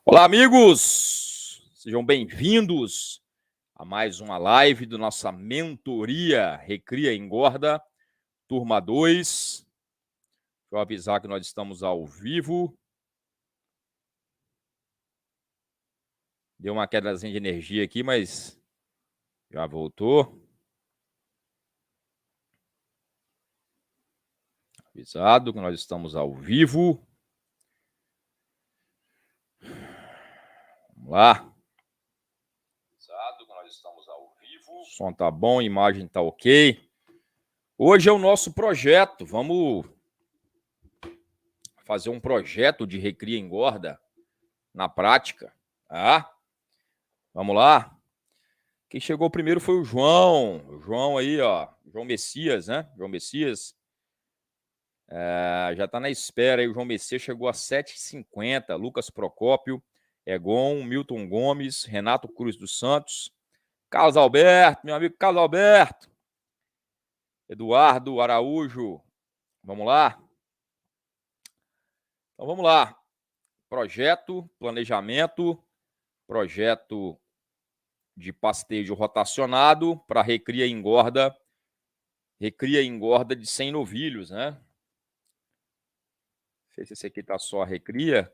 Olá, amigos! Sejam bem-vindos a mais uma live da nossa mentoria Recria e Engorda, turma 2. Deixa eu avisar que nós estamos ao vivo. Deu uma quedazinha de energia aqui, mas já voltou. Avisado que nós estamos ao vivo. Vamos lá. Avisado que nós estamos ao vivo. O som tá bom, a imagem tá ok. Hoje é o nosso projeto. Vamos fazer um projeto de Recria e Engorda na prática, tá? Vamos lá. Quem chegou primeiro foi o João. O João aí, ó. João Messias, né? João Messias. Já tá na espera aí. O João Messias chegou às 7h50. Lucas Procópio, Egon, Milton Gomes, Renato Cruz dos Santos, Carlos Alberto, meu amigo Carlos Alberto, Eduardo Araújo. Vamos lá? Então vamos lá. Projeto, planejamento, projeto de pastejo rotacionado para recria e engorda de 100 novilhos, né? Não sei se esse aqui tá só a recria.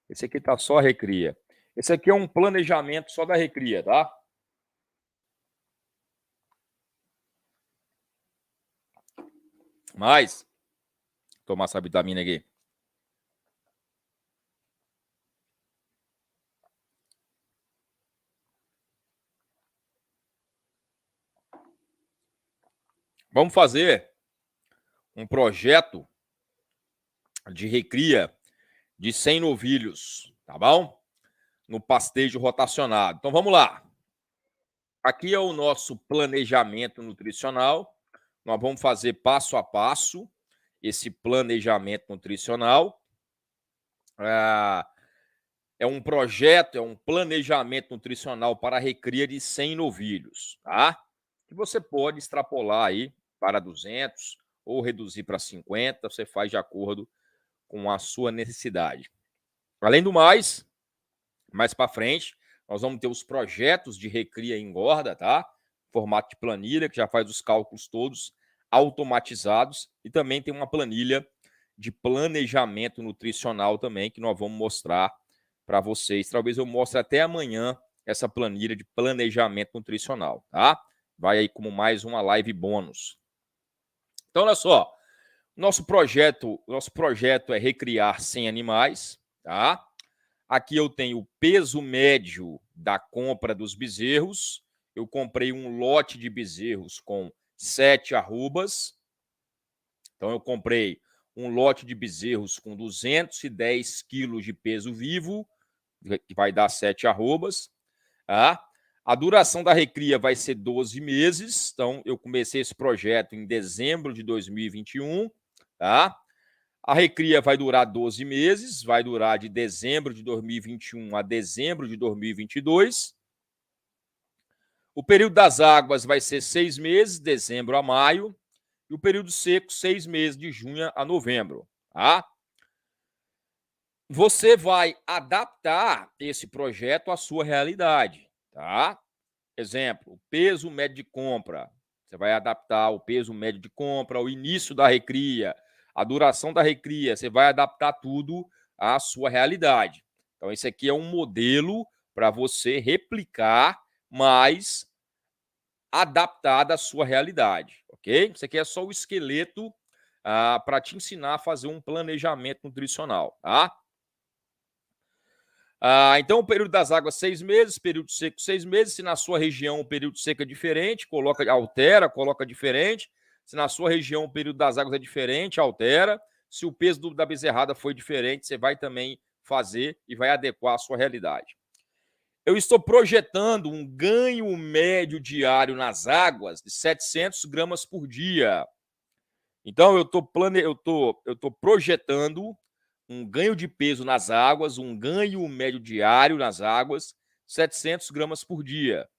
Esse aqui tá só a recria. Esse aqui é um planejamento só da recria, tá? Mas, tomar essa vitamina aqui. Vamos fazer um projeto de recria de 100 novilhos, tá bom? No pastejo rotacionado. Então vamos lá. Aqui é o nosso planejamento nutricional. Nós vamos fazer passo a passo esse planejamento nutricional. É um projeto, é um planejamento nutricional para a recria de 100 novilhos, tá? Que você pode extrapolar aí para 200 ou reduzir para 50, você faz de acordo com a sua necessidade. Além do mais para frente, nós vamos ter os projetos de recria e engorda, tá? Formato de planilha, que já faz os cálculos todos automatizados, e também tem uma planilha de planejamento nutricional também, que nós vamos mostrar para vocês. Talvez eu mostre até amanhã essa planilha de planejamento nutricional, tá? Vai aí como mais uma live bônus. Então, olha só, nosso projeto é recriar 100 animais, tá? Aqui eu tenho o peso médio da compra dos bezerros. Eu comprei um lote de bezerros com 7 arrobas. Então, eu comprei um lote de bezerros com 210 quilos de peso vivo, que vai dar 7 arrobas. Tá? A duração da recria vai ser 12 meses. Então, eu comecei esse projeto em dezembro de 2021. Tá? A recria vai durar 12 meses, vai durar de dezembro de 2021 a dezembro de 2022. O período das águas vai ser 6 meses, dezembro a maio. E o período seco, 6 meses, de junho a novembro. Tá? Você vai adaptar esse projeto à sua realidade. Tá? Exemplo, o peso médio de compra. Você vai adaptar o peso médio de compra, o início da recria, a duração da recria. Você vai adaptar tudo à sua realidade. Então, esse aqui é um modelo para você replicar, mas adaptado à sua realidade, ok? Isso aqui é só o esqueleto para te ensinar a fazer um planejamento nutricional, tá? Então, o período das águas, 6 meses, período seco, 6 meses. Se na sua região o período seco é diferente, altera, coloca diferente. Se na sua região o período das águas é diferente, altera. Se o peso da bezerrada foi diferente, você vai também fazer e vai adequar à sua realidade. Eu estou projetando um ganho médio diário nas águas de 700 gramas por dia. Então, eu estou projetando um ganho de peso nas águas, um ganho médio diário nas águas, 700 gramas por dia.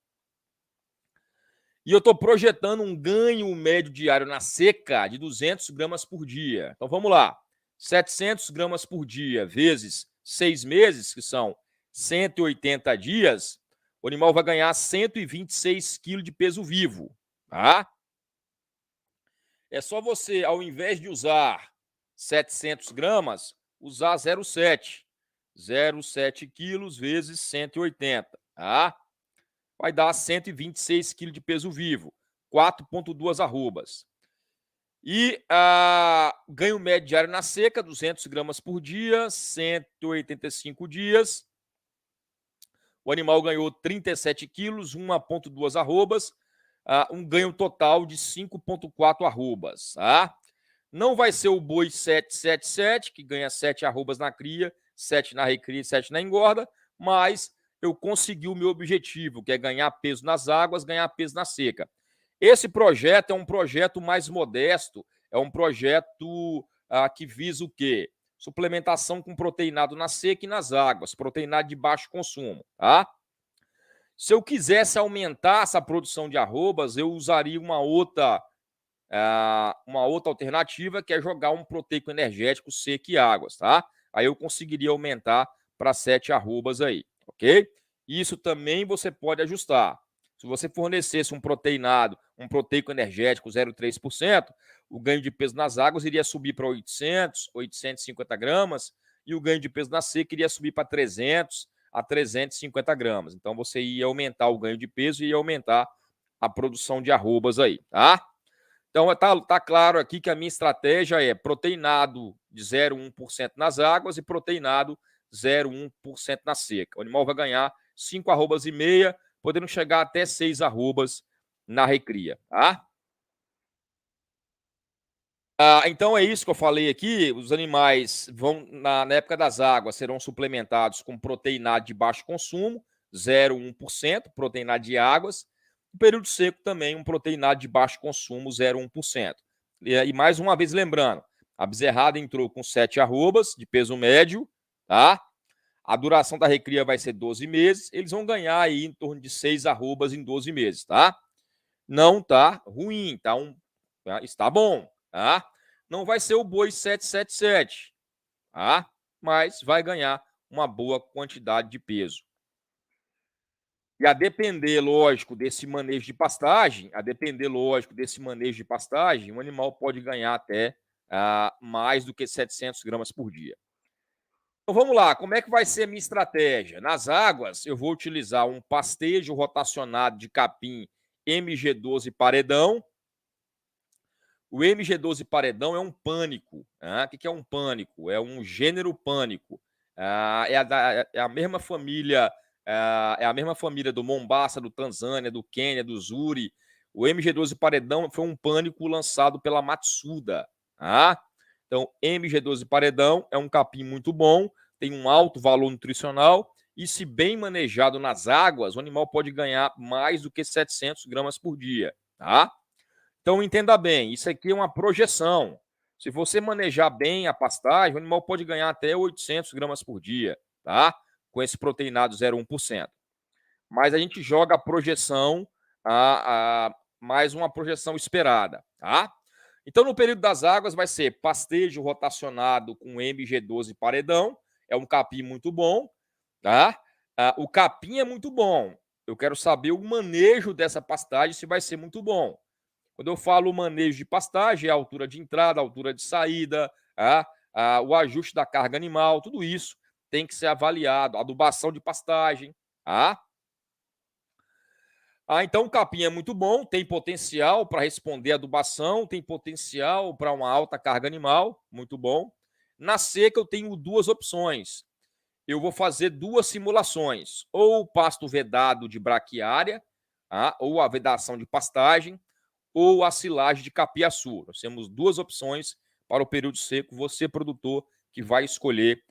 E eu estou projetando um ganho médio diário na seca de 200 gramas por dia. Então, vamos lá. 700 gramas por dia vezes 6 meses, que são 180 dias, o animal vai ganhar 126 quilos de peso vivo, tá? É só você, ao invés de usar 700 gramas, usar 0,7. 0,7 quilos vezes 180, tá? Vai dar 126 quilos de peso vivo, 4,2 arrobas. E ganho médio diário na seca, 200 gramas por dia, 185 dias. O animal ganhou 37 quilos, 1,2 arrobas, um ganho total de 5,4 arrobas. Tá? Não vai ser o boi 777, que ganha 7 arrobas na cria, 7 na recria e 7 na engorda, mas eu consegui o meu objetivo, que é ganhar peso nas águas, ganhar peso na seca. Esse projeto é um projeto mais modesto, é um projeto que visa o quê? Suplementação com proteinado na seca e nas águas, proteinado de baixo consumo, tá? Se eu quisesse aumentar essa produção de arrobas, eu usaria uma outra alternativa, que é jogar um proteico energético seco e águas, tá? Aí eu conseguiria aumentar para 7 arrobas aí, ok? Isso também você pode ajustar. Se você fornecesse um proteinado, um proteico energético 0,3%, o ganho de peso nas águas iria subir para 800, 850 gramas, e o ganho de peso na seca iria subir para 300 a 350 gramas. Então, você ia aumentar o ganho de peso e ia aumentar a produção de arrobas aí, tá? Então, tá claro aqui que a minha estratégia é proteinado de 0,1% nas águas e proteinado 0,1% na seca. O animal vai ganhar 5 arrobas e meia, podendo chegar até 6 arrobas na recria, tá? Então é isso que eu falei aqui. Os animais vão, na época das águas, serão suplementados com proteinado de baixo consumo, 0,1%, proteinado de águas. No período seco também, um proteinado de baixo consumo, 0,1%. E mais uma vez lembrando, a bezerrada entrou com 7 arrobas de peso médio, tá? A duração da recria vai ser 12 meses. Eles vão ganhar aí em torno de 6 arrobas em 12 meses, tá? Não tá ruim, está bom, tá? Não vai ser o boi 777, tá? Mas vai ganhar uma boa quantidade de peso. E a depender, lógico, desse manejo de pastagem, o animal pode ganhar até mais do que 700 gramas por dia. Então vamos lá, como é que vai ser a minha estratégia? Nas águas, eu vou utilizar um pastejo rotacionado de capim MG12 paredão. O MG12 paredão é um pânico. O que é um pânico? É um gênero pânico. É a mesma família, do Mombasa, do Tanzânia, do Quênia, do Zuri. O MG12 paredão foi um pânico lançado pela Matsuda. Então, MG12 paredão é um capim muito bom, tem um alto valor nutricional e, se bem manejado nas águas, o animal pode ganhar mais do que 700 gramas por dia, tá? Então, entenda bem, isso aqui é uma projeção. Se você manejar bem a pastagem, o animal pode ganhar até 800 gramas por dia, tá? Com esse proteinado 0,1%. Mas a gente joga a projeção, mais uma projeção esperada, tá? Então, no período das águas, vai ser pastejo rotacionado com MG12 paredão. É um capim muito bom, tá? O capim é muito bom. Eu quero saber o manejo dessa pastagem, se vai ser muito bom. Quando eu falo manejo de pastagem, é a altura de entrada, a altura de saída, o ajuste da carga animal, tudo isso tem que ser avaliado. Adubação de pastagem, então o capim é muito bom, tem potencial para responder a adubação, tem potencial para uma alta carga animal, muito bom. Na seca eu tenho duas opções. Eu vou fazer duas simulações, ou o pasto vedado de braquiária, ou a vedação de pastagem, ou a silagem de capiaçu. Nós temos duas opções para o período seco. Você, produtor, que vai escolher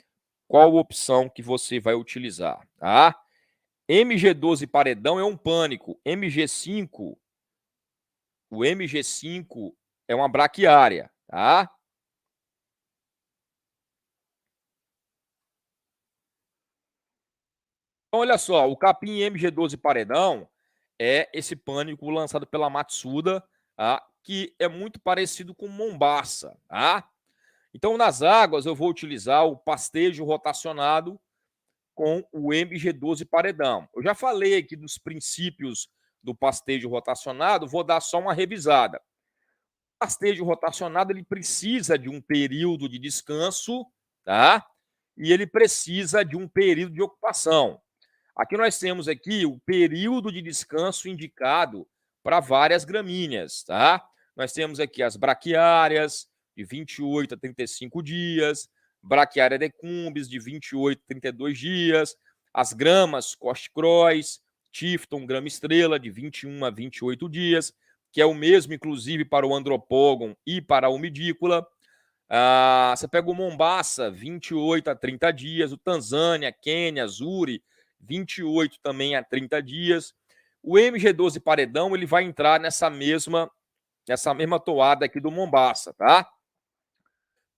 qual opção que você vai utilizar, tá? MG12 paredão é um pânico. O MG5 é uma braquiária, tá? Então, olha só, o capim MG12 paredão é esse pânico lançado pela Matsuda, que é muito parecido com Mombasa, tá? Então, nas águas, eu vou utilizar o pastejo rotacionado com o MG12 paredão. Eu já falei aqui dos princípios do pastejo rotacionado, vou dar só uma revisada. O pastejo rotacionado ele precisa de um período de descanso, tá? E ele precisa de um período de ocupação. Aqui nós temos aqui o período de descanso indicado para várias gramíneas, tá? Nós temos aqui as braquiárias, de 28 a 35 dias, braquiária decumbens, de 28 a 32 dias, as gramas Cost-Croix, Tifton, grama estrela, de 21 a 28 dias, que é o mesmo, inclusive, para o Andropogon e para a umidícula. Você pega o Mombasa, 28 a 30 dias, o Tanzânia, Quênia, Zuri, 28 também a 30 dias. O MG12 paredão ele vai entrar nessa mesma toada aqui do Mombasa, tá?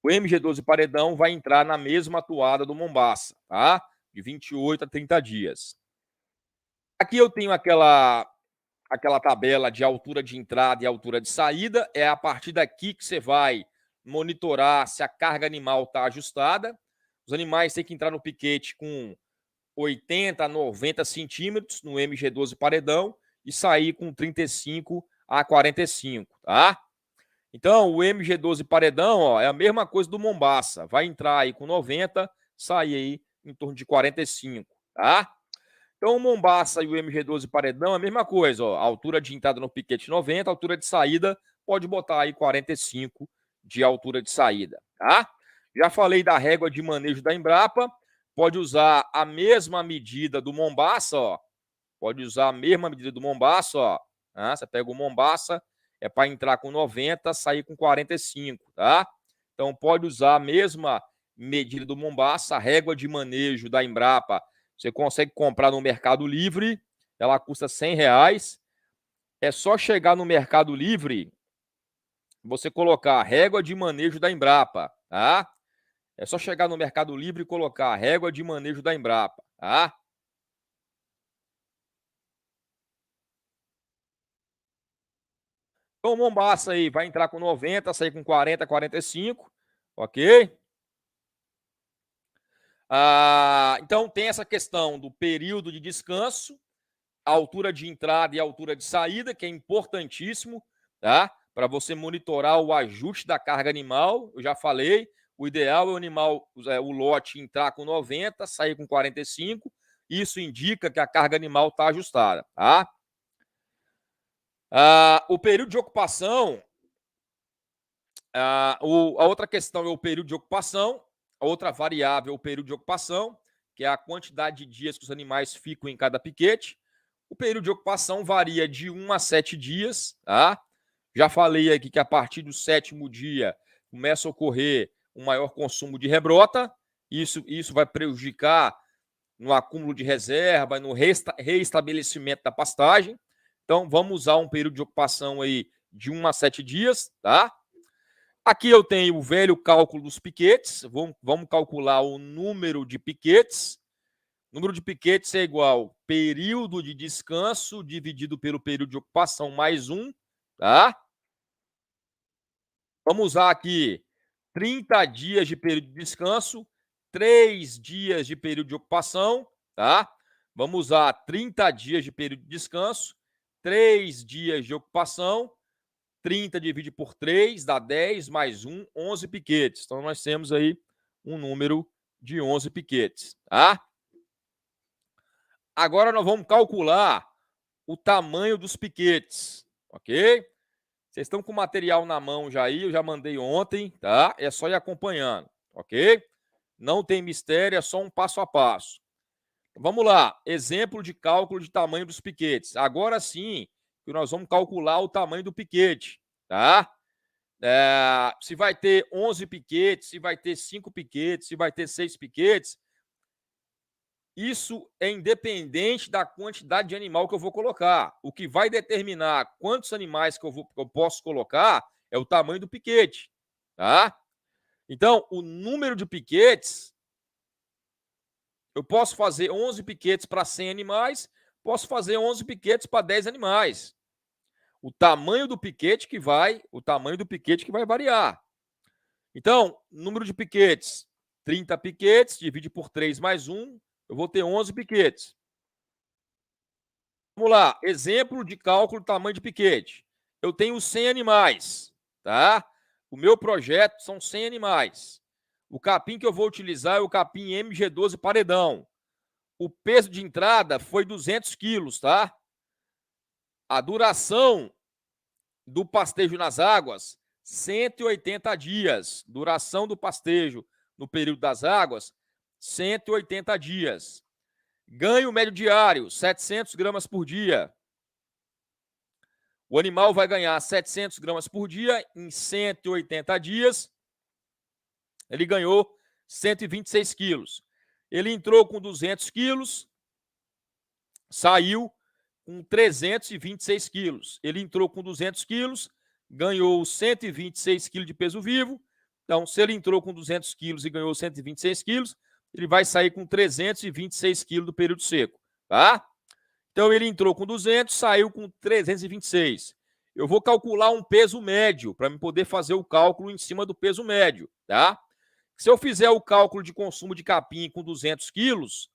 O MG12 paredão vai entrar na mesma toada do Mombasa, tá? De 28 a 30 dias. Aqui eu tenho aquela tabela de altura de entrada e altura de saída. É a partir daqui que você vai monitorar se a carga animal está ajustada. Os animais têm que entrar no piquete com 80 a 90 centímetros no MG12 paredão e sair com 35 a 45, tá? Então, o MG12 paredão, ó, é a mesma coisa do Mombasa. Vai entrar aí com 90, sair aí em torno de 45, tá? Então, o Mombasa e o MG12 paredão é a mesma coisa, ó. Altura de entrada no piquete 90, altura de saída pode botar aí 45 de altura de saída, tá? Já falei da régua de manejo da Embrapa, pode usar a mesma medida do Mombasa, ó. Pode usar a mesma medida do Mombasa, ó. Você pega o Mombasa, é para entrar com 90, sair com 45, tá? Então, pode usar a mesma medida do Mombasa, a régua de manejo da Embrapa. Você consegue comprar no Mercado Livre, ela custa R$100. É só chegar no Mercado Livre, você colocar a régua de manejo da Embrapa, tá? É só chegar no Mercado Livre e colocar a régua de manejo da Embrapa, tá? Então, o Mombasa aí vai entrar com 90, sair com 40, 45, ok? Então, tem essa questão do período de descanso, a altura de entrada e a altura de saída, que é importantíssimo, tá? Para você monitorar o ajuste da carga animal. Eu já falei, o ideal é o animal, o lote entrar com 90, sair com 45. Isso indica que a carga animal está ajustada, tá? O período de ocupação, a outra questão é o período de ocupação, a outra variável é o período de ocupação, que é a quantidade de dias que os animais ficam em cada piquete. O período de ocupação varia de 1 a 7 dias, tá? Já falei aqui que a partir do 7º dia começa a ocorrer um maior consumo de rebrota. Isso vai prejudicar no acúmulo de reserva, no reestabelecimento da pastagem. Então, vamos usar um período de ocupação aí de 1 a 7 dias, tá? Aqui eu tenho o velho cálculo dos piquetes. Vamos calcular o número de piquetes. O número de piquetes é igual período de descanso dividido pelo período de ocupação mais 1, tá? Vamos usar aqui 30 dias de período de descanso, 3 dias de período de ocupação, tá? Vamos usar 30 dias de período de descanso, 3 dias de ocupação, 30 divide por 3 dá 10, mais 1, 11 piquetes. Então, nós temos aí um número de 11 piquetes, tá? Agora nós vamos calcular o tamanho dos piquetes, ok? Vocês estão com o material na mão já aí, eu já mandei ontem, tá? É só ir acompanhando, ok? Não tem mistério, é só um passo a passo. Vamos lá, exemplo de cálculo de tamanho dos piquetes. Agora sim, que nós vamos calcular o tamanho do piquete, tá? Se vai ter 11 piquetes, se vai ter 5 piquetes, se vai ter 6 piquetes, isso é independente da quantidade de animal que eu vou colocar. O que vai determinar quantos animais que eu posso colocar é o tamanho do piquete, tá? Então, o número de piquetes, eu posso fazer 11 piquetes para 100 animais, posso fazer 11 piquetes para 10 animais. O tamanho do piquete que vai variar. Então, número de piquetes, 30 piquetes, divide por 3 mais 1, eu vou ter 11 piquetes. Vamos lá, exemplo de cálculo do tamanho de piquete. Eu tenho 100 animais, tá? O meu projeto são 100 animais. O capim que eu vou utilizar é o capim MG12 paredão. O peso de entrada foi 200 quilos, tá? A duração do pastejo nas águas, 180 dias. Duração do pastejo no período das águas, 180 dias. Ganho médio diário, 700 gramas por dia. O animal vai ganhar 700 gramas por dia em 180 dias. Ele ganhou 126 quilos. Ele entrou com 200 quilos, saiu com 326 quilos. Ele entrou com 200 quilos, ganhou 126 quilos de peso vivo. Então, se ele entrou com 200 quilos e ganhou 126 quilos, ele vai sair com 326 quilos do período seco, tá? Então, ele entrou com 200, saiu com 326. Eu vou calcular um peso médio para me poder fazer o cálculo em cima do peso médio, tá? Se eu fizer o cálculo de consumo de capim com 200 quilos,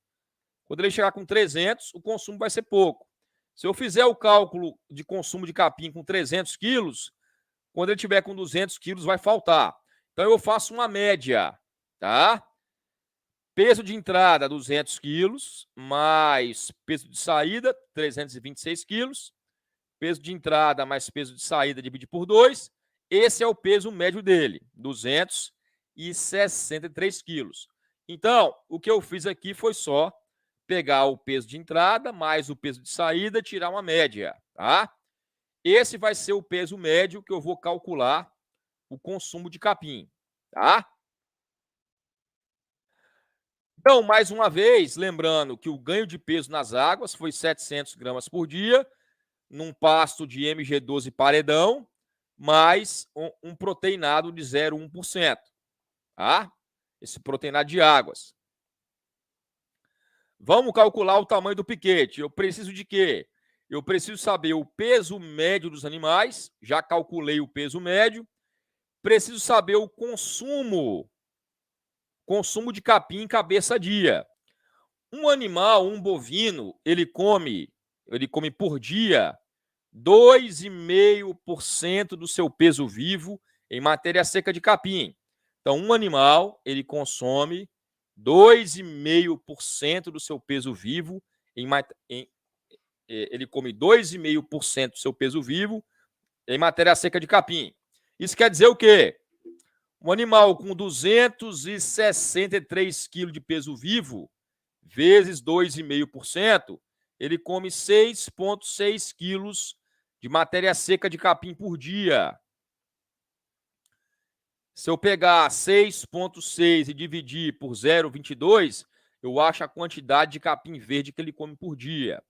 quando ele chegar com 300, o consumo vai ser pouco. Se eu fizer o cálculo de consumo de capim com 300 quilos, quando ele tiver com 200 quilos, vai faltar. Então, eu faço uma média, tá? Peso de entrada, 200 quilos, mais peso de saída, 326 quilos. Peso de entrada mais peso de saída dividido por 2. Esse é o peso médio dele, 263 quilos. Então, o que eu fiz aqui foi só pegar o peso de entrada mais o peso de saída e tirar uma média, tá? Esse vai ser o peso médio que eu vou calcular o consumo de capim, tá? Então, mais uma vez, lembrando que o ganho de peso nas águas foi 700 gramas por dia, num pasto de MG12 paredão, mais um proteinado de 0,1%, tá? Esse proteinado de águas. Vamos calcular o tamanho do piquete. Eu preciso de quê? Eu preciso saber o peso médio dos animais, já calculei o peso médio. Preciso saber o consumo de capim em cabeça dia. Um animal, um bovino, ele come por dia 2,5% do seu peso vivo em matéria seca de capim. Então, um animal, ele consome 2,5% do seu peso vivo ele come 2,5% do seu peso vivo em matéria seca de capim. Isso quer dizer o quê? Um animal com 263 quilos de peso vivo, vezes 2,5%, ele come 6,6 quilos de matéria seca de capim por dia. Se eu pegar 6,6 e dividir por 0,22, eu acho a quantidade de capim verde que ele come por dia.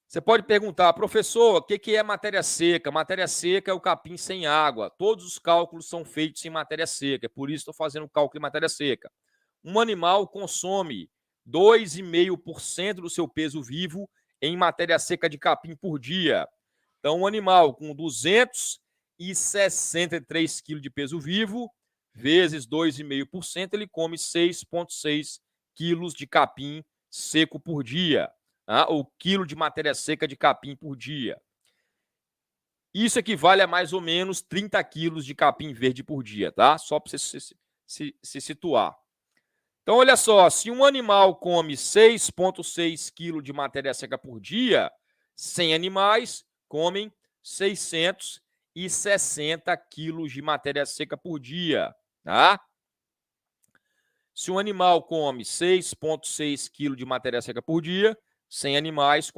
Você pode perguntar, professor, o que é matéria seca? Matéria seca é o capim sem água. Todos os cálculos são feitos em matéria seca. É por isso que estou fazendo o cálculo em matéria seca. Um animal consome 2,5% do seu peso vivo em matéria seca de capim por dia. Então, um animal com 263 kg de peso vivo, vezes 2,5%, ele come 6,6 quilos de capim seco por dia. Ou quilo de matéria seca de capim por dia. Isso equivale a mais ou menos 30 quilos de capim verde por dia, tá? Só para você se situar. Então, olha só, se um animal come 6,6 quilos de matéria seca por dia, 100 animais comem 660 quilos de matéria seca por dia, tá? Se um animal come 6,6 quilos de matéria seca por dia, 100 animais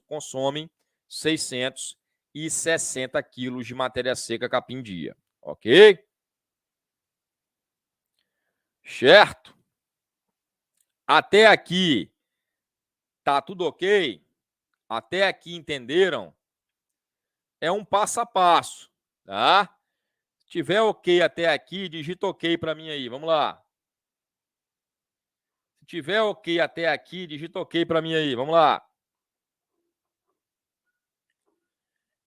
consomem 660 quilos de matéria seca capim dia, ok? Certo? Até aqui, tá tudo ok? Até aqui entenderam? É um passo a passo, tá? Se tiver ok até aqui, digita ok para mim aí, vamos lá. Se tiver ok até aqui, digita ok para mim aí, vamos lá.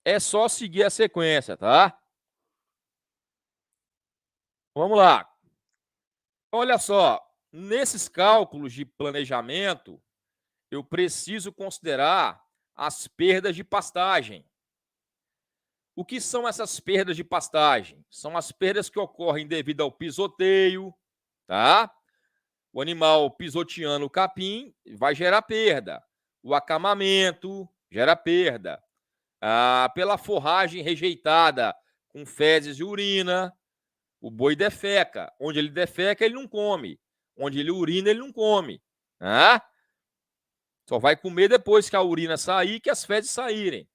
É só seguir a sequência, tá? Vamos lá. Olha só, nesses cálculos de planejamento, eu preciso considerar as perdas de pastagem. O que são essas perdas de pastagem? São as perdas que ocorrem devido ao pisoteio, tá? O animal pisoteando o capim vai gerar perda. O acamamento gera perda. Pela forragem rejeitada com fezes e urina, o boi defeca. Onde ele defeca, ele não come. Onde ele urina, ele não come. Tá? Só vai comer depois que a urina sair, que as fezes saírem.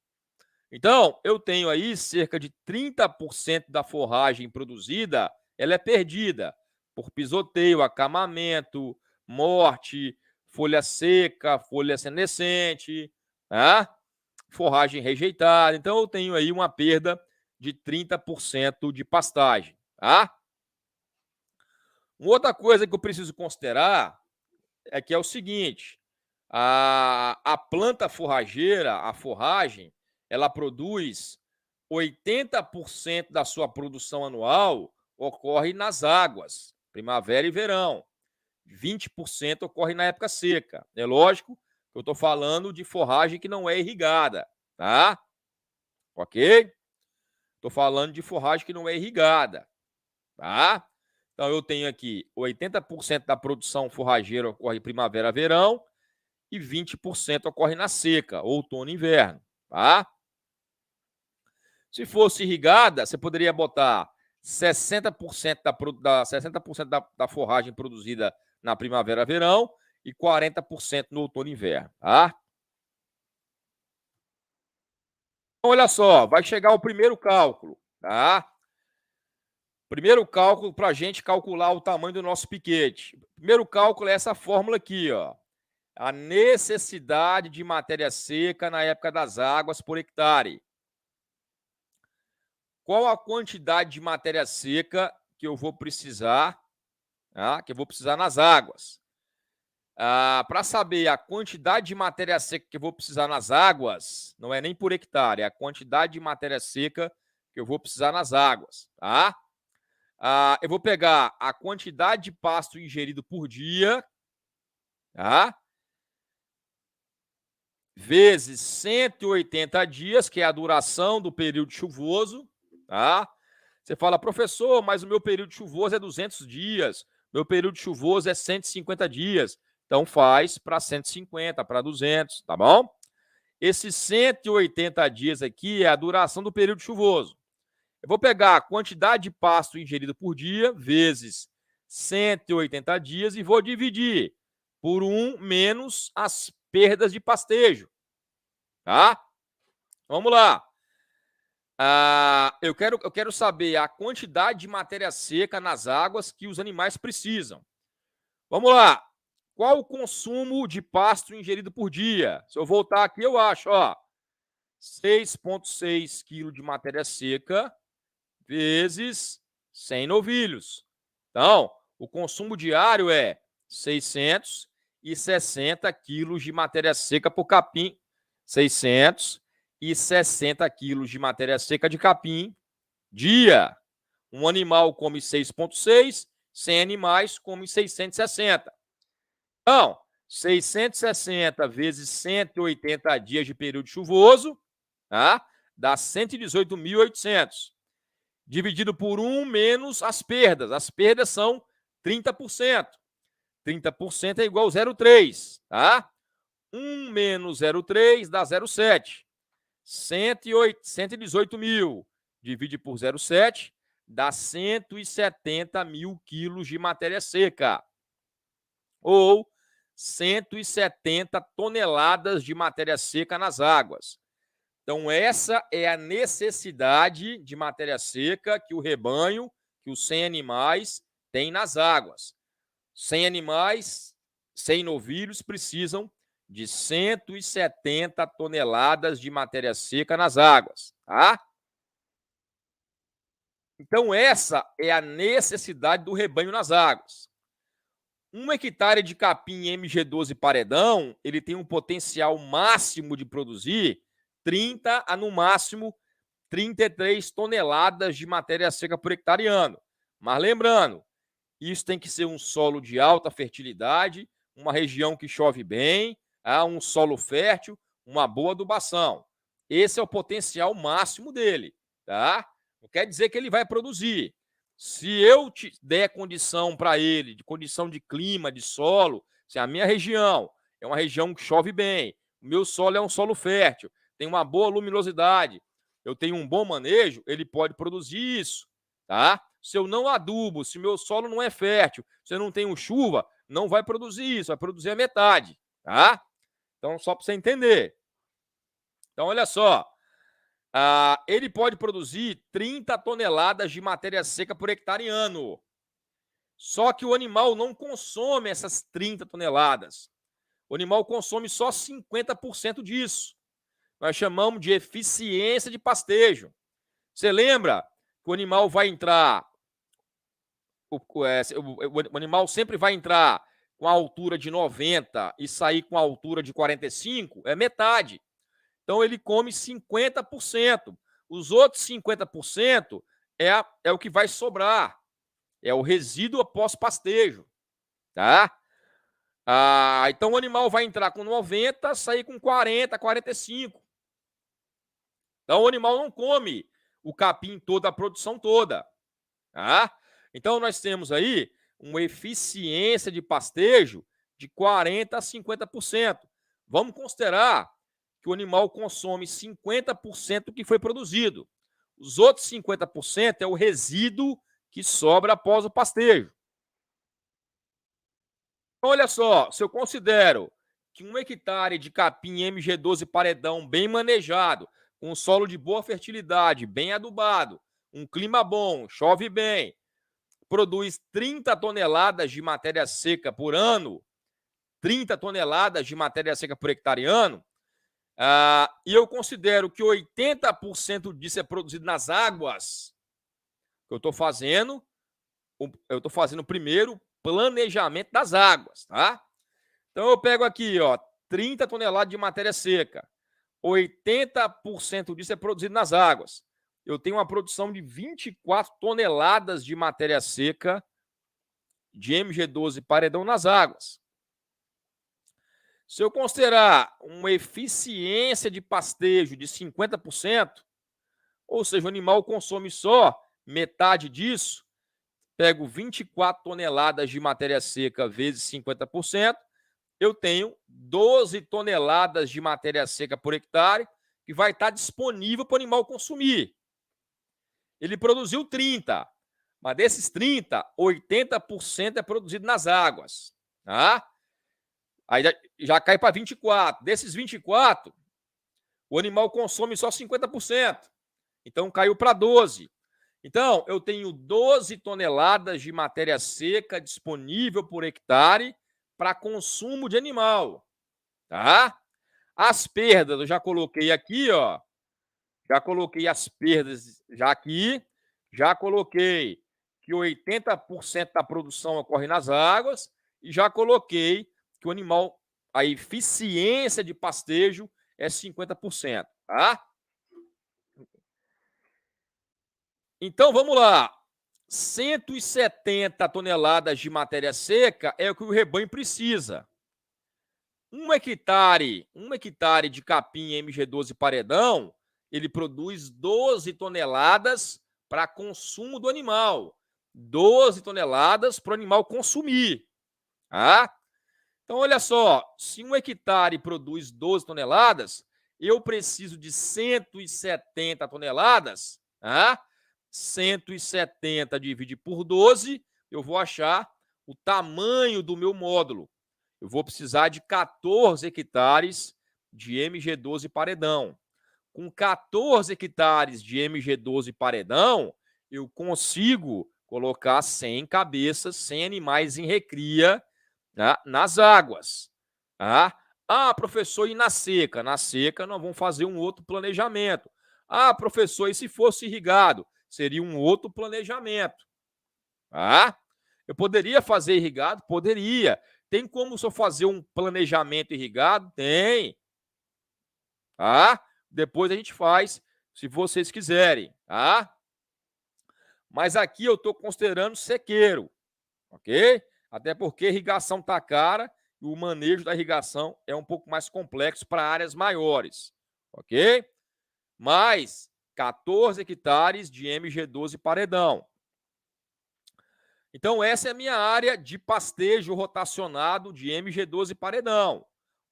Então, eu tenho aí cerca de 30% da forragem produzida, ela é perdida por pisoteio, acamamento, morte, folha seca, folha senescente, tá? Forragem rejeitada. Então, eu tenho aí uma perda de 30% de pastagem, tá? Uma outra coisa que eu preciso considerar é que é o seguinte, a planta forrageira, a forragem, ela produz 80% da sua produção anual ocorre nas águas, primavera e verão. 20% ocorre na época seca. É lógico que eu estou falando de forragem que não é irrigada, tá? Ok? Estou falando de forragem que não é irrigada, tá? Então, eu tenho aqui 80% da produção forrageira ocorre primavera, verão e 20% ocorre na seca, outono e inverno, tá? Se fosse irrigada, você poderia botar 60% da forragem produzida na primavera, verão e 40% no outono e inverno, tá? Então, olha só, vai chegar o primeiro cálculo, tá? Primeiro cálculo para a gente calcular o tamanho do nosso piquete. Primeiro cálculo é essa fórmula aqui, ó. A necessidade de matéria seca na época das águas por hectare. Qual a quantidade de matéria seca que eu vou precisar, tá? Que eu vou precisar nas águas? Para saber a quantidade de matéria seca que eu vou precisar nas águas, não é nem por hectare, é a quantidade de matéria seca que eu vou precisar nas águas, tá? Eu vou pegar a quantidade de pasto ingerido por dia, tá? Vezes 180 dias, que é a duração do período chuvoso, tá? Você fala, professor, mas o meu período chuvoso é 200 dias, meu período chuvoso é 150 dias. Então, faz para 150, para 200, tá bom? Esses 180 dias aqui é a duração do período chuvoso. Eu vou pegar a quantidade de pasto ingerido por dia, vezes 180 dias, e vou dividir por 1 menos as perdas de pastejo, tá? Vamos lá. Eu quero saber a quantidade de matéria seca nas águas que os animais precisam. Vamos lá. Qual o consumo de pasto ingerido por dia? Se eu voltar aqui, eu acho, ó, 6,6 kg de matéria seca vezes 100 novilhos. Então, o consumo diário é 660 quilos de matéria seca por capim. 660 quilos de matéria seca de capim dia. Um animal come 6,6, 100 animais comem 660. Então, 660 vezes 180 dias de período chuvoso, tá? Dá 118.800. Dividido por 1 menos as perdas. As perdas são 30%. 30% é igual a 0,3, tá? 1 menos 0,3 dá 0,7. 118 mil divide por 0,7 dá 170 mil quilos de matéria seca. Ou 170 toneladas de matéria seca nas águas. Então, essa é a necessidade de matéria seca que o rebanho, que os 100 animais têm nas águas. 100 animais, 100 novilhos precisam de 170 toneladas de matéria seca nas águas, tá? Então, essa é a necessidade do rebanho nas águas. 1 hectare de capim MG12 paredão, ele tem um potencial máximo de produzir 30 a, no máximo, 33 toneladas de matéria seca por hectare ano. Mas lembrando Isso tem que ser um solo de alta fertilidade, uma região que chove bem, um solo fértil, uma boa adubação. Esse é o potencial máximo dele, tá? Não quer dizer que ele vai produzir. Se eu te der condição para ele, de condição de clima, de solo, se a minha região é uma região que chove bem, o meu solo é um solo fértil, tem uma boa luminosidade, eu tenho um bom manejo, ele pode produzir isso, tá? Se eu não adubo, se meu solo não é fértil, se eu não tenho chuva, não vai produzir isso, vai produzir a metade, tá? Então, só para você entender. Então, olha só, ele pode produzir 30 toneladas de matéria seca por hectare ano. Só que o animal não consome essas 30 toneladas. O animal consome só 50% disso. Nós chamamos de eficiência de pastejo. Você lembra que o animal vai entrar, o animal sempre vai entrar com a altura de 90 e sair com a altura de 45? É metade. Então, ele come 50%. Os outros 50% é o que vai sobrar. É o resíduo após pastejo. Tá? Então, o animal vai entrar com 90, sair com 40, 45. Então, o animal não come o capim toda, a produção toda. Tá? Então, nós temos aí uma eficiência de pastejo de 40% a 50%. Vamos considerar que o animal consome 50% do que foi produzido. Os outros 50% é o resíduo que sobra após o pastejo. Olha só, se eu considero que 1 hectare de capim MG12 paredão bem manejado, com solo de boa fertilidade, bem adubado, um clima bom, chove bem, produz 30 toneladas de matéria seca por ano, 30 toneladas de matéria seca por hectare ano, e eu considero que 80% disso é produzido nas águas, eu estou fazendo primeiro planejamento das águas, tá? Então eu pego aqui, 30 toneladas de matéria seca, 80% disso é produzido nas águas. Eu tenho uma produção de 24 toneladas de matéria seca de MG12 paredão nas águas. Se eu considerar uma eficiência de pastejo de 50%, ou seja, o animal consome só metade disso, pego 24 toneladas de matéria seca vezes 50%, eu tenho 12 toneladas de matéria seca por hectare que vai estar disponível para o animal consumir. Ele produziu 30, mas desses 30, 80% é produzido nas águas. Tá? Aí já cai para 24. Desses 24, o animal consome só 50%. Então caiu para 12. Então, eu tenho 12 toneladas de matéria seca disponível por hectare para consumo de animal. Tá? As perdas eu já coloquei aqui, Já coloquei as perdas já aqui. Já coloquei que 80% da produção ocorre nas águas e já coloquei que o animal, a eficiência de pastejo é 50%, tá? Então, vamos lá. 170 toneladas de matéria seca é o que o rebanho precisa. 1 hectare de capim MG12 paredão, ele produz 12 toneladas para consumo do animal. 12 toneladas para o animal consumir. Tá? Então, olha só, se 1 hectare produz 12 toneladas, eu preciso de 170 toneladas, tá? 170 divide por 12, eu vou achar o tamanho do meu módulo. Eu vou precisar de 14 hectares de MG12 paredão. Com 14 hectares de MG12 paredão, eu consigo colocar 100 cabeças, 100 animais em recria, tá? Nas águas. Tá? Professor, e na seca? Na seca, nós vamos fazer um outro planejamento. Professor, e se fosse irrigado? Seria um outro planejamento. Tá? Eu poderia fazer irrigado? Poderia. Tem como só fazer um planejamento irrigado? Tem. Tá? Depois a gente faz, se vocês quiserem. Tá? Mas aqui eu estou considerando sequeiro. ok? Até porque a irrigação está cara e o manejo da irrigação é um pouco mais complexo para áreas maiores, ok? Mais 14 hectares de MG12 paredão. Então, essa é a minha área de pastejo rotacionado de MG12 paredão.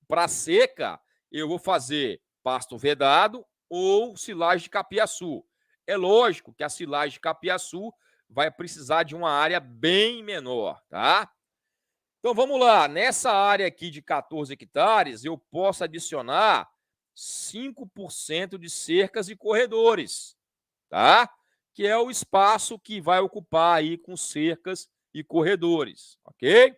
Para seca, eu vou fazer pasto vedado ou silagem de capiaçu. É lógico que a silagem de capiaçu vai precisar de uma área bem menor, tá? Então, vamos lá. Nessa área aqui de 14 hectares, eu posso adicionar 5% de cercas e corredores, tá? Que é o espaço que vai ocupar aí com cercas e corredores, ok?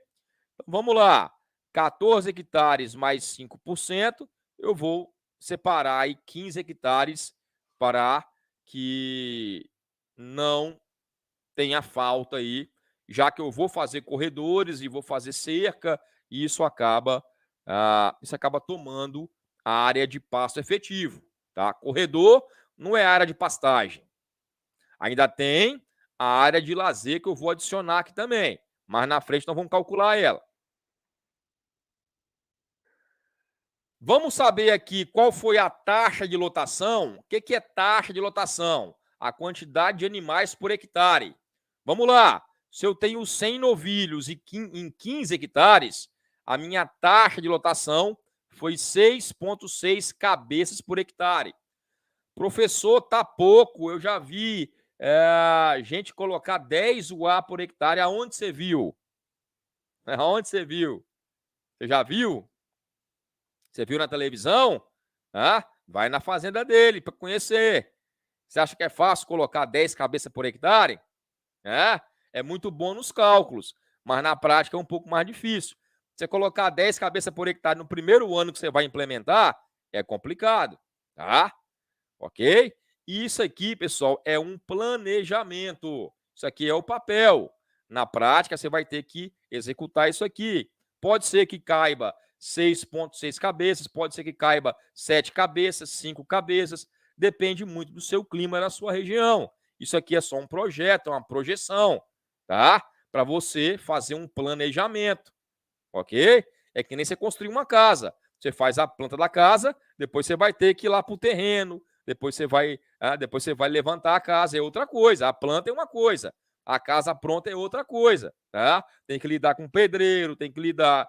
Então, vamos lá. 14 hectares mais 5%, eu vou separar aí 15 hectares para que não tenha falta aí, já que eu vou fazer corredores e vou fazer cerca, e isso acaba tomando a área de pasto efetivo, tá? Corredor não é área de pastagem. Ainda tem a área de lazer que eu vou adicionar aqui também, mas na frente nós vamos calcular ela. Vamos saber aqui qual foi a taxa de lotação. O que é taxa de lotação? A quantidade de animais por hectare. Vamos lá. Se eu tenho 100 novilhos em 15 hectares, a minha taxa de lotação foi 6,6 cabeças por hectare. Professor, tá pouco. Eu já vi gente colocar 10 UA por hectare. Aonde você viu? Aonde você viu? Você já viu? Você viu na televisão? Vai na fazenda dele para conhecer. Você acha que é fácil colocar 10 cabeças por hectare? É muito bom nos cálculos, mas na prática é um pouco mais difícil. Você colocar 10 cabeças por hectare no primeiro ano que você vai implementar, é complicado, tá? Ok? Isso aqui, pessoal, é um planejamento. Isso aqui é o papel. Na prática, você vai ter que executar isso aqui. Pode ser que caiba 6,6 cabeças, pode ser que caiba 7 cabeças, 5 cabeças. Depende muito do seu clima e da sua região. Isso aqui é só um projeto, é uma projeção, tá? Para você fazer um planejamento, ok? É que nem você construir uma casa. Você faz a planta da casa, depois você vai ter que ir lá para o terreno, depois você vai levantar a casa, é outra coisa. A planta é uma coisa, a casa pronta é outra coisa, tá? Tem que lidar com pedreiro, tem que lidar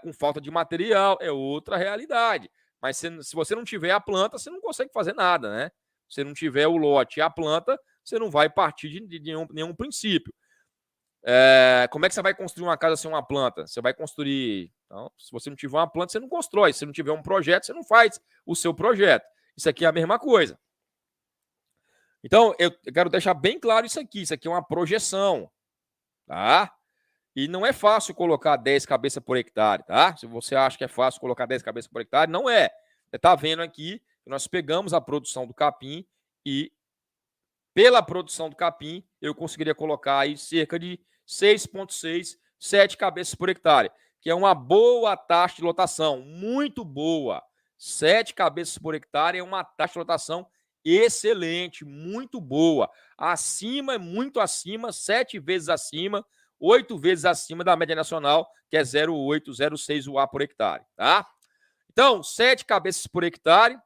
com falta de material, é outra realidade. Mas se você não tiver a planta, você não consegue fazer nada, né? Se não tiver o lote e a planta, você não vai partir de nenhum princípio. Como é que você vai construir uma casa sem uma planta? Você vai construir. Então, se você não tiver uma planta, você não constrói. Se não tiver um projeto, você não faz o seu projeto. Isso aqui é a mesma coisa. Então, eu quero deixar bem claro isso aqui. Isso aqui é uma projeção, tá? E não é fácil colocar 10 cabeças por hectare, tá? Se você acha que é fácil colocar 10 cabeças por hectare, não é. Você está vendo aqui que nós pegamos a produção do capim e, pela produção do capim, eu conseguiria colocar aí cerca de 6,6, 7 cabeças por hectare, que é uma boa taxa de lotação, muito boa. 7 cabeças por hectare é uma taxa de lotação excelente, muito boa. Acima, muito acima, 7 vezes acima, 8 vezes acima da média nacional, que é 0,8, 0,6 UA por hectare, tá? Então, 7 cabeças por hectare.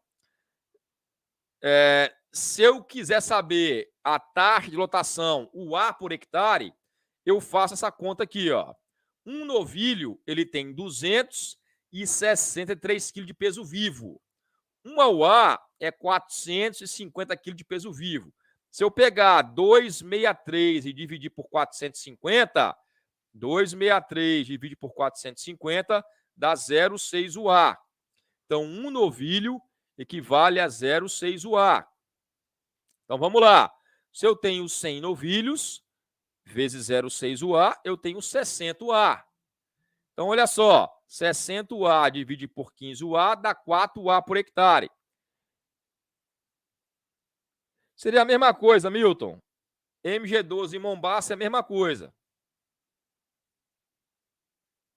Se eu quiser saber a taxa de lotação, UA por hectare, eu faço essa conta aqui, ó. Um novilho, ele tem 263 kg de peso vivo. Uma UA é 450 kg de peso vivo. Se eu pegar 263 e dividir por 450, 263 dividido por 450 dá 0,6 UA. Então, um novilho equivale a 0,6 UA. Então, vamos lá. Se eu tenho 100 novilhos, vezes 0,6 UA, eu tenho 60 UA. Então, olha só, 60 UA dividido por 15 UA dá 4 UA por hectare. Seria a mesma coisa, Milton. MG12 em Mombaça é a mesma coisa.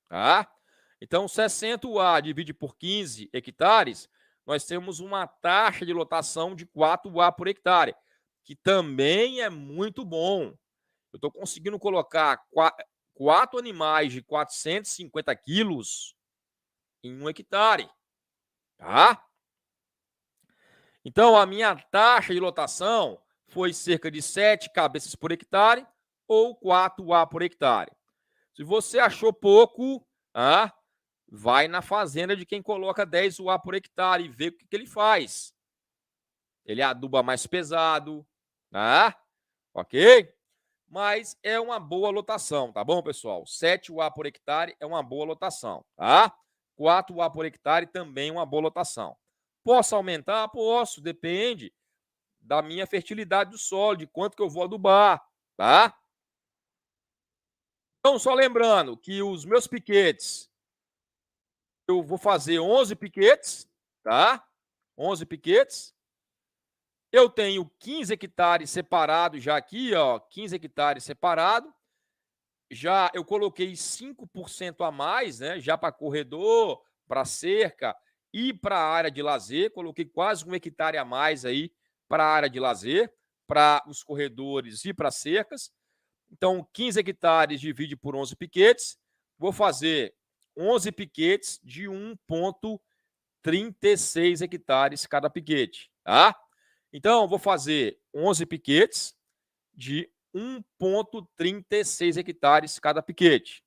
Tá? Então, 60 UA dividido por 15 hectares, nós temos uma taxa de lotação de 4 UA por hectare, que também é muito bom. Eu estou conseguindo colocar 4 animais de 450 quilos em 1 hectare, tá? Então, a minha taxa de lotação foi cerca de 7 cabeças por hectare ou 4 A por hectare. Se você achou pouco, vai na fazenda de quem coloca 10 UA por hectare e vê o que ele faz. Ele aduba mais pesado, tá? Ok? Mas é uma boa lotação, tá bom, pessoal? 7 UA por hectare é uma boa lotação, tá? 4 UA por hectare também é uma boa lotação. Posso aumentar? Posso, depende da minha fertilidade do solo, de quanto que eu vou adubar, tá? Então, só lembrando que os meus piquetes, eu vou fazer 11 piquetes, tá? 11 piquetes. Eu tenho 15 hectares separados já aqui, ó, 15 hectares separado. Já eu coloquei 5% a mais, né? Já para corredor, para cerca e para a área de lazer. Coloquei quase 1 hectare a mais aí para a área de lazer, para os corredores e para cercas. Então, 15 hectares divide por 11 piquetes. Vou fazer 11 piquetes de 1,36 hectares cada piquete, tá? Então, vou fazer 11 piquetes de 1,36 hectares cada piquete.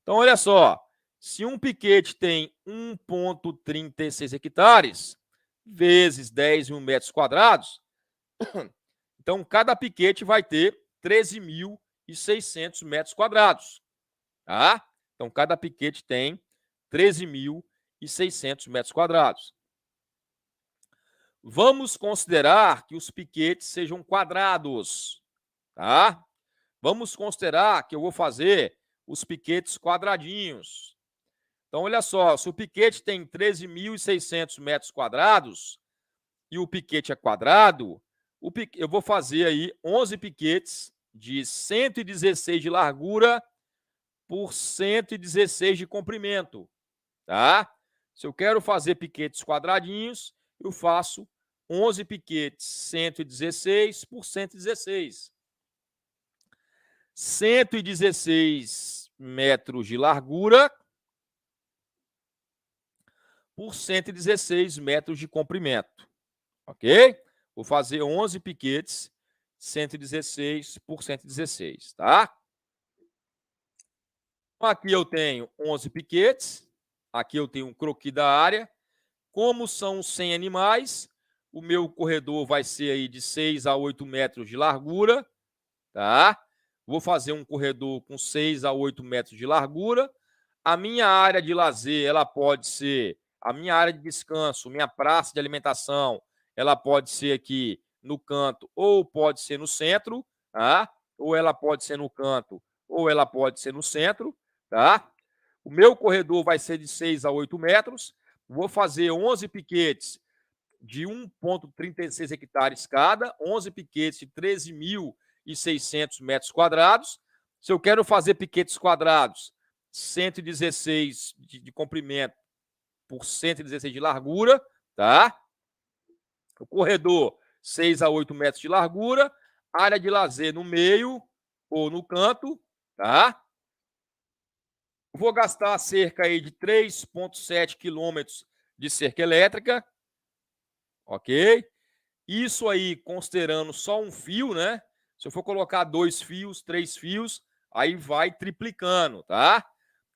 Então, olha só, se um piquete tem 1,36 hectares, vezes 10 mil metros quadrados, então cada piquete vai ter 13.600 metros quadrados, tá? Então, cada piquete tem 13.600 metros quadrados. Vamos considerar que os piquetes sejam quadrados, tá? Vamos considerar que eu vou fazer os piquetes quadradinhos. Então, olha só, se o piquete tem 13.600 metros quadrados e o piquete é quadrado, eu vou fazer aí 11 piquetes de 116 de largura por 116 de comprimento, tá? Se eu quero fazer piquetes quadradinhos, eu faço 11 piquetes 116 por 116. 116 metros de largura por 116 metros de comprimento, ok? Vou fazer 11 piquetes 116 por 116, tá? Aqui eu tenho 11 piquetes, aqui eu tenho um croquis da área. Como são 100 animais, o meu corredor vai ser aí de 6 a 8 metros de largura, tá? Vou fazer um corredor com 6 a 8 metros de largura. A minha área de lazer, ela pode ser a minha área de descanso, minha praça de alimentação, ela pode ser aqui no canto ou pode ser no centro, tá? Ou ela pode ser no canto ou ela pode ser no centro, tá? O meu corredor vai ser de 6 a 8 metros. Vou fazer 11 piquetes de 1,36 hectares cada, 11 piquetes de 13.600 metros quadrados. Se eu quero fazer piquetes quadrados, 116 de comprimento por 116 de largura, tá? O corredor, 6 a 8 metros de largura, área de lazer no meio ou no canto, tá? Vou gastar cerca aí de 3,7 quilômetros de cerca elétrica, ok? Isso aí considerando só um fio, né? Se eu for colocar 2 fios, 3 fios, aí vai triplicando, tá?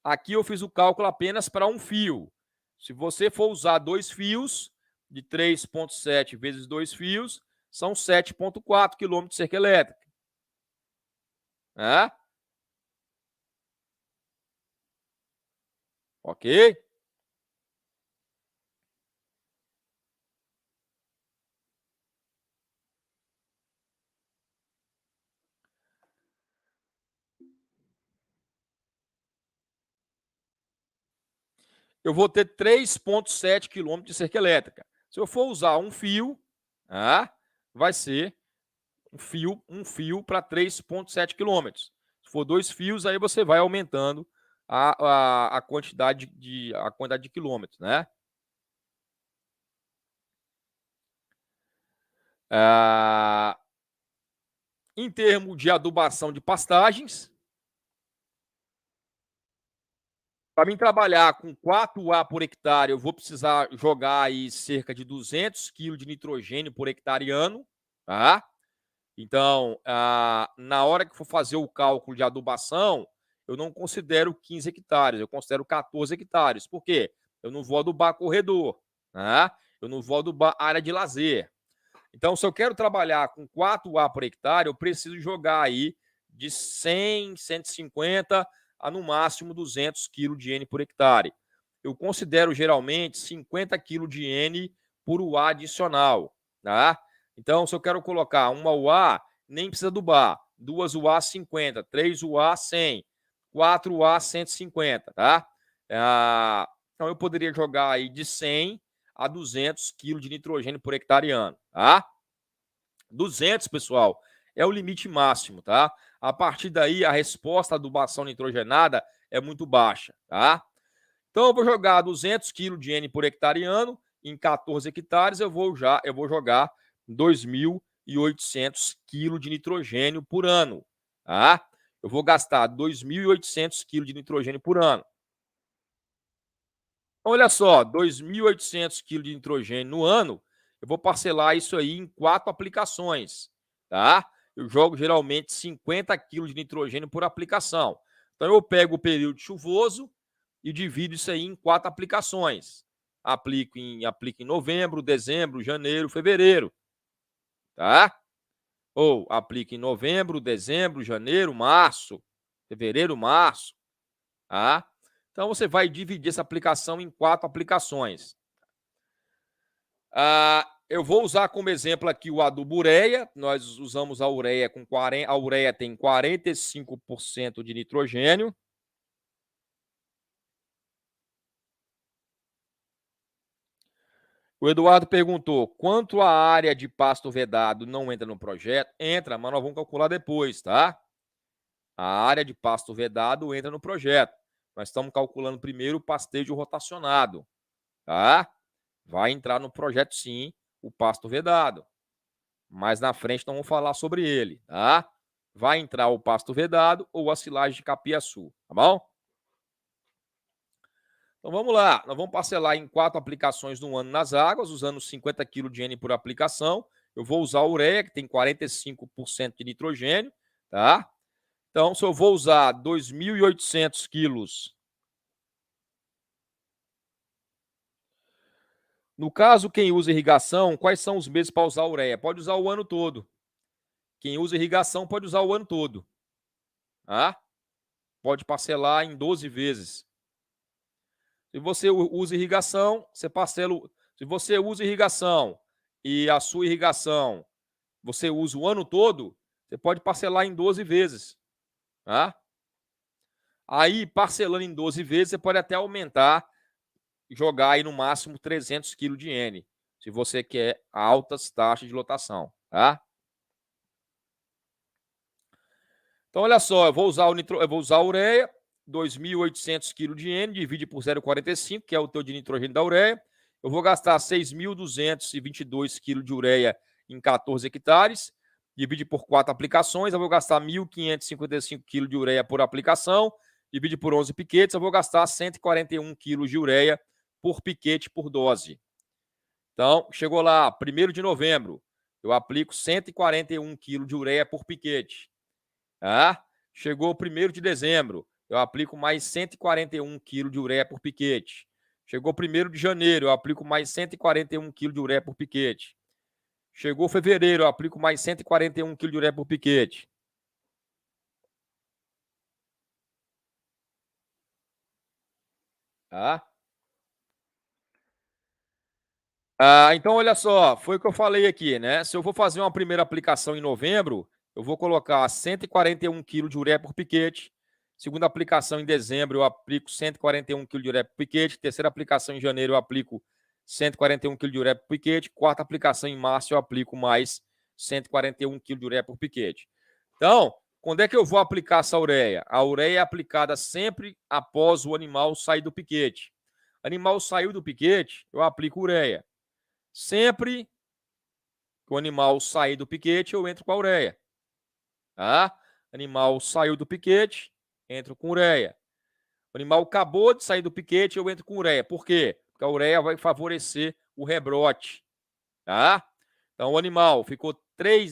Aqui eu fiz o cálculo apenas para um fio. Se você for usar 2 fios, de 3,7 vezes 2 fios, são 7,4 quilômetros de cerca elétrica. Né? Ok? Eu vou ter 3,7 quilômetros de cerca elétrica. Se eu for usar um fio, vai ser um fio para 3,7 quilômetros. Se for 2 fios, aí você vai aumentando a quantidade de quilômetros, né? Em termos de adubação de pastagens, Para mim trabalhar com 4A por hectare, eu vou precisar jogar aí cerca de 200 kg de nitrogênio por hectare ano, tá? Então, na hora que for fazer o cálculo de adubação, eu não considero 15 hectares, eu considero 14 hectares. Por quê? Eu não vou adubar corredor, tá? Eu não vou adubar área de lazer. Então, se eu quero trabalhar com 4A por hectare, eu preciso jogar aí de 100, 150 a no máximo 200 kg de N por hectare. Eu considero geralmente 50 kg de N por UA adicional, tá? Então, se eu quero colocar uma UA, nem precisa adubar. 2 UA 50, 3 UA 100, 4 UA 150, tá? Então, eu poderia jogar aí de 100 a 200 kg de nitrogênio por hectare ano, tá? 200, pessoal, é o limite máximo, tá? A partir daí, a resposta à adubação nitrogenada é muito baixa, tá? Então, eu vou jogar 200 kg de N por hectare ano, em 14 hectares, eu vou jogar 2.800 kg de nitrogênio por ano, tá? Eu vou gastar 2.800 kg de nitrogênio por ano. Olha só, 2.800 kg de nitrogênio no ano, eu vou parcelar isso aí em 4 aplicações, tá? Eu jogo geralmente 50 kg de nitrogênio por aplicação. Então, eu pego o período chuvoso e divido isso aí em 4 aplicações. Aplico em novembro, dezembro, janeiro, fevereiro, tá? Ou aplico em novembro, dezembro, janeiro, março, fevereiro, março, tá? Então, você vai dividir essa aplicação em 4 aplicações. Eu vou usar como exemplo aqui o adubo ureia. Nós usamos a ureia com 40%. A ureia tem 45% de nitrogênio. O Eduardo perguntou: quanto a área de pasto vedado não entra no projeto? Entra, mas nós vamos calcular depois, tá? A área de pasto vedado entra no projeto. Nós estamos calculando primeiro o pastejo rotacionado, tá? Vai entrar no projeto, sim, o pasto vedado. Mais na frente nós vamos falar sobre ele, tá? Vai entrar o pasto vedado ou a silagem de capiaçu, tá bom? Então vamos lá, nós vamos parcelar em 4 aplicações no ano nas águas, usando 50 kg de N por aplicação. Eu vou usar a ureia, que tem 45% de nitrogênio, tá? Então, se eu vou usar 2.800 quilos. No caso, quem usa irrigação, quais são os meses para usar a ureia? Pode usar o ano todo. Quem usa irrigação pode usar o ano todo, tá? Pode parcelar em 12 vezes. Se você usa irrigação, você parcela. Se você usa irrigação e a sua irrigação você usa o ano todo, você pode parcelar em 12 vezes. Tá? Aí, parcelando em 12 vezes, você pode até aumentar, jogar aí no máximo 300 kg de N, se você quer altas taxas de lotação. Tá? Então, olha só, eu vou usar a ureia, 2.800 kg de N, divide por 0,45, que é o teu de nitrogênio da ureia. Eu vou gastar 6.222 kg de ureia em 14 hectares, divide por 4 aplicações, eu vou gastar 1.555 kg de ureia por aplicação, divide por 11 piquetes, eu vou gastar 141 kg de ureia por piquete por dose. Então, chegou lá, 1º de novembro, eu aplico 141 kg de ureia por piquete. Tá? Chegou o 1º de dezembro, eu aplico mais 141 kg de ureia por piquete. Chegou 1º de janeiro, eu aplico mais 141 kg de ureia por piquete. Chegou fevereiro, eu aplico mais 141 kg de ureia por piquete. Tá? Então, olha só, foi o que eu falei aqui, né? Se eu vou fazer uma primeira aplicação em novembro, eu vou colocar 141 kg de ureia por piquete. Segunda aplicação em dezembro, eu aplico 141 kg de ureia por piquete. Terceira aplicação em janeiro, eu aplico 141 kg de ureia por piquete. Quarta aplicação em março, eu aplico mais 141 kg de ureia por piquete. Então, quando é que eu vou aplicar essa ureia? A ureia é aplicada sempre após o animal sair do piquete. Animal saiu do piquete, eu aplico ureia. Sempre que o animal sair do piquete, eu entro com a ureia. Tá? Animal saiu do piquete, entro com ureia. O animal acabou de sair do piquete, eu entro com ureia. Por quê? Porque a ureia vai favorecer o rebrote, tá? Então, o animal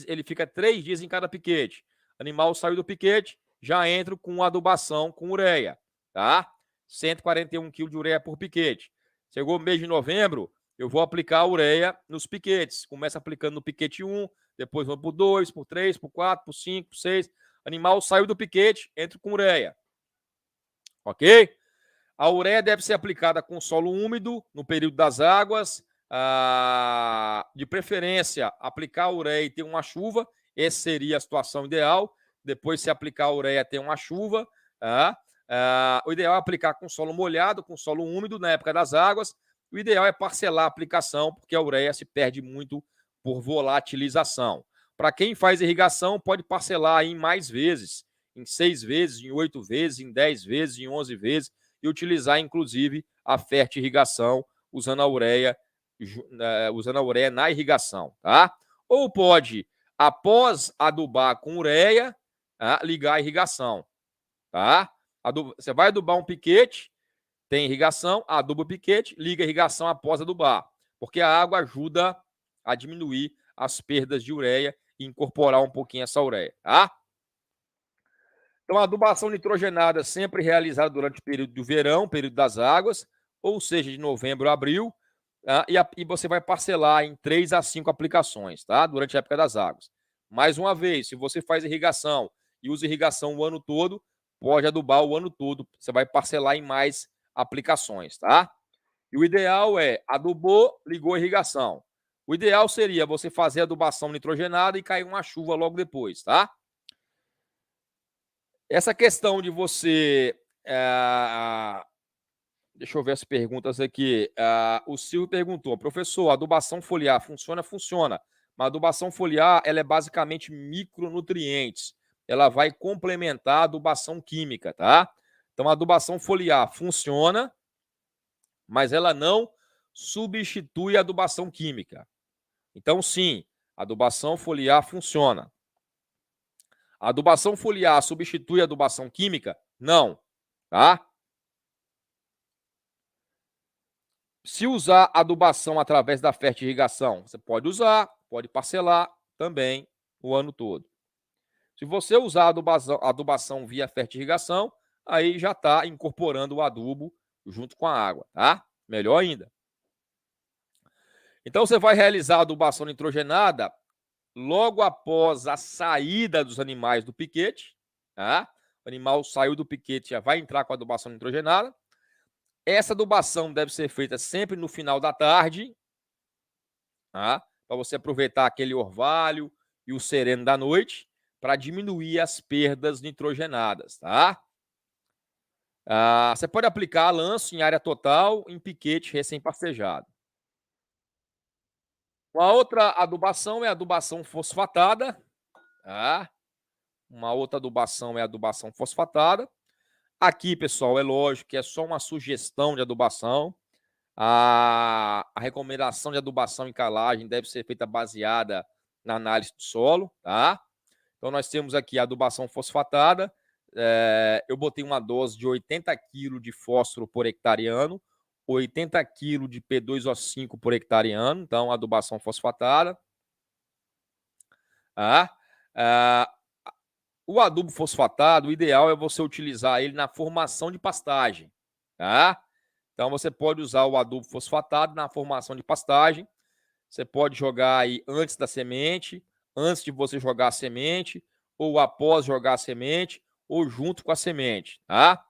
ele fica 3 dias em cada piquete. O animal saiu do piquete, já entro com adubação com ureia, tá? 141 kg de ureia por piquete. Chegou o mês de novembro, eu vou aplicar a ureia nos piquetes. Começa aplicando no piquete 1, depois vou pro 2, pro 3, pro 4, pro 5, pro 6. Animal saiu do piquete, entro com ureia. Ok? A ureia deve ser aplicada com solo úmido no período das águas. De preferência, aplicar a ureia e ter uma chuva. Essa seria a situação ideal. Depois, se aplicar a ureia, ter uma chuva. O ideal é aplicar com solo molhado, com solo úmido na época das águas. O ideal é parcelar a aplicação, porque a ureia se perde muito por volatilização. Para quem faz irrigação, pode parcelar em mais vezes, em 6 vezes, em 8 vezes, em 10 vezes, em 11 vezes, e utilizar, inclusive, a fertirrigação usando a ureia na irrigação, tá? Ou pode, após adubar com ureia, ligar a irrigação, tá? Você vai adubar um piquete, tem irrigação, aduba o piquete, liga a irrigação após adubar, porque a água ajuda a diminuir as perdas de ureia e incorporar um pouquinho essa ureia, tá? Então, a adubação nitrogenada sempre realizada durante o período do verão, período das águas, ou seja, de novembro a abril, e você vai parcelar em 3 a 5 aplicações, tá? Durante a época das águas. Mais uma vez, se você faz irrigação e usa irrigação o ano todo, pode adubar o ano todo, você vai parcelar em mais aplicações, tá? E o ideal é adubou, ligou a irrigação. O ideal seria você fazer a adubação nitrogenada e cair uma chuva logo depois, tá? Essa questão de você. Deixa eu ver as perguntas aqui. O Silvio perguntou: professor, a adubação foliar funciona? Funciona. Mas a adubação foliar ela é basicamente micronutrientes. Ela vai complementar a adubação química, tá? Então, a adubação foliar funciona, mas ela não substitui a adubação química. Então, sim, a adubação foliar funciona. A adubação foliar substitui a adubação química? Não, tá? Se usar adubação através da fertirrigação, você pode usar, pode parcelar também o ano todo. Se você usar a adubação via fertirrigação, aí já está incorporando o adubo junto com a água, tá? Melhor ainda. Então, você vai realizar a adubação nitrogenada logo após a saída dos animais do piquete, tá? O animal saiu do piquete, já vai entrar com a adubação nitrogenada. Essa adubação deve ser feita sempre no final da tarde, tá? Para você aproveitar aquele orvalho e o sereno da noite, para diminuir as perdas nitrogenadas, tá? Você pode aplicar lanço em área total em piquete recém-pastejado. Uma outra adubação é a adubação fosfatada, tá? Uma outra adubação é a adubação fosfatada. Aqui, pessoal, é lógico que é só uma sugestão de adubação. A recomendação de adubação em calagem deve ser feita baseada na análise do solo, tá? Então, nós temos aqui a adubação fosfatada. Eu botei uma dose de 80 kg de fósforo por hectare ano, 80 kg de P2O5 por hectare ano, então, adubação fosfatada. O adubo fosfatado, o ideal é você utilizar ele na formação de pastagem, tá? Então, você pode usar o adubo fosfatado na formação de pastagem. Você pode jogar aí antes da semente, antes de você jogar a semente, ou após jogar a semente, ou junto com a semente, tá?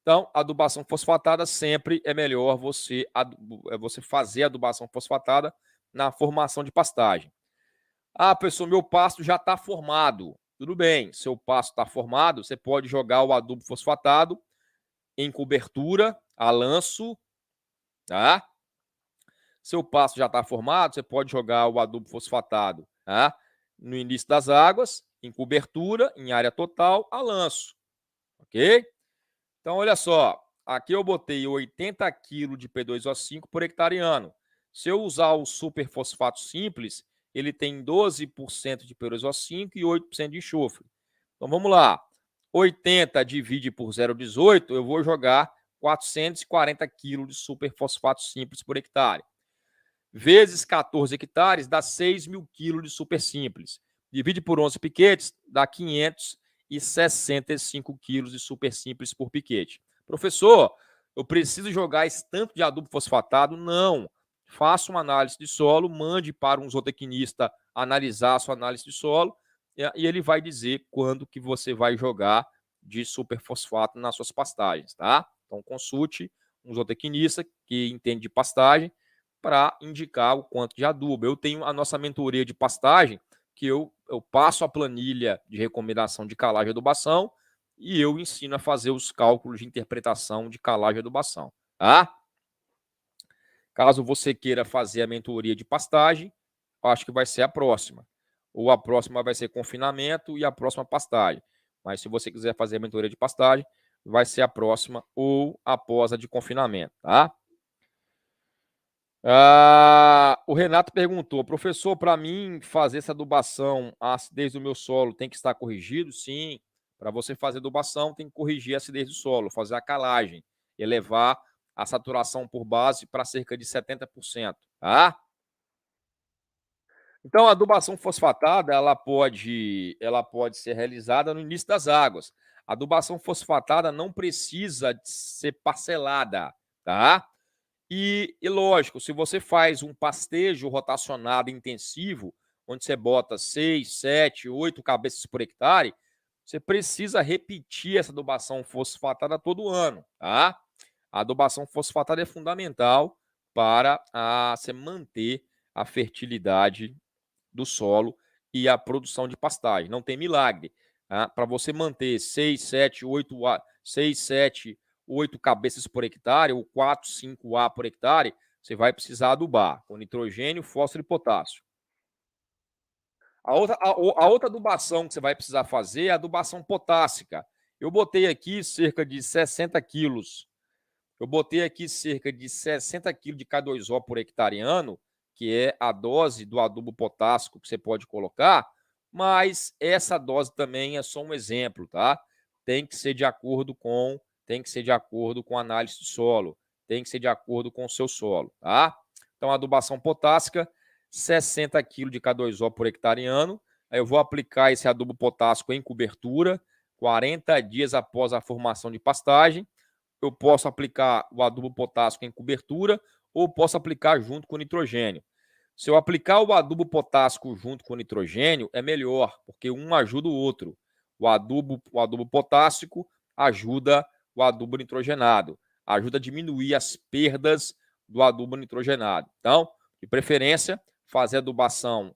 Então, a adubação fosfatada sempre é melhor você fazer a adubação fosfatada na formação de pastagem. Pessoal, meu pasto já está formado. Tudo bem, seu pasto está formado, você pode jogar o adubo fosfatado em cobertura, a lanço, tá? Seu pasto já está formado, você pode jogar o adubo fosfatado, tá? No início das águas, em cobertura, em área total, a lanço, ok? Então, olha só, aqui eu botei 80 kg de P2O5 por hectare ano. Se eu usar o superfosfato simples, ele tem 12% de P2O5 e 8% de enxofre. Então, vamos lá. 80 divide por 0,18, eu vou jogar 440 kg de superfosfato simples por hectare. Vezes 14 hectares dá 6.000 kg de super simples. Divide por 11 piquetes, dá 565 kg de super simples por piquete. Professor, eu preciso jogar esse tanto de adubo fosfatado? Não. Faça uma análise de solo, mande para um zootecnista analisar a sua análise de solo e ele vai dizer quando que você vai jogar de superfosfato nas suas pastagens, tá? Então consulte um zootecnista que entende de pastagem para indicar o quanto de adubo. Eu tenho a nossa mentoria de pastagem, que eu passo a planilha de recomendação de calagem e adubação e eu ensino a fazer os cálculos de interpretação de calagem e adubação, tá? Caso você queira fazer a mentoria de pastagem, acho que vai ser a próxima. Ou a próxima vai ser confinamento e a próxima pastagem. Mas se você quiser fazer a mentoria de pastagem, vai ser a próxima ou após a de confinamento, tá? O Renato perguntou, professor, para mim fazer essa adubação, a acidez do meu solo tem que estar corrigido? Sim, para você fazer adubação tem que corrigir a acidez do solo, fazer a calagem, elevar a saturação por base para cerca de 70%, tá? Então, a adubação fosfatada, ela pode ser realizada no início das águas. A adubação fosfatada não precisa ser parcelada, tá? E lógico, se você faz um pastejo rotacionado intensivo, onde você bota 6, 7, 8 cabeças por hectare, você precisa repetir essa adubação fosfatada todo ano, tá? A adubação fosfatada é fundamental para você manter a fertilidade do solo e a produção de pastagem. Não tem milagre. Tá? Para você manter 6, 7, 8 cabeças por hectare, ou 4, 5A por hectare, você vai precisar adubar com nitrogênio, fósforo e potássio. A outra adubação que você vai precisar fazer é a adubação potássica. Eu botei aqui cerca de 60 quilos. Eu botei aqui cerca de 60 quilos de K2O por hectare ano, que é a dose do adubo potássico que você pode colocar, mas essa dose também é só um exemplo, tá? Tem que ser de acordo com a análise de solo, tem que ser de acordo com o seu solo, tá? Então, a adubação potássica, 60 kg de K2O por hectare ano. Aí eu vou aplicar esse adubo potássico em cobertura, 40 dias após a formação de pastagem. Eu posso aplicar o adubo potássico em cobertura ou posso aplicar junto com o nitrogênio. Se eu aplicar o adubo potássico junto com o nitrogênio, é melhor, porque um ajuda o outro. O adubo potássico ajuda o adubo nitrogenado, ajuda a diminuir as perdas do adubo nitrogenado. Então, de preferência, fazer adubação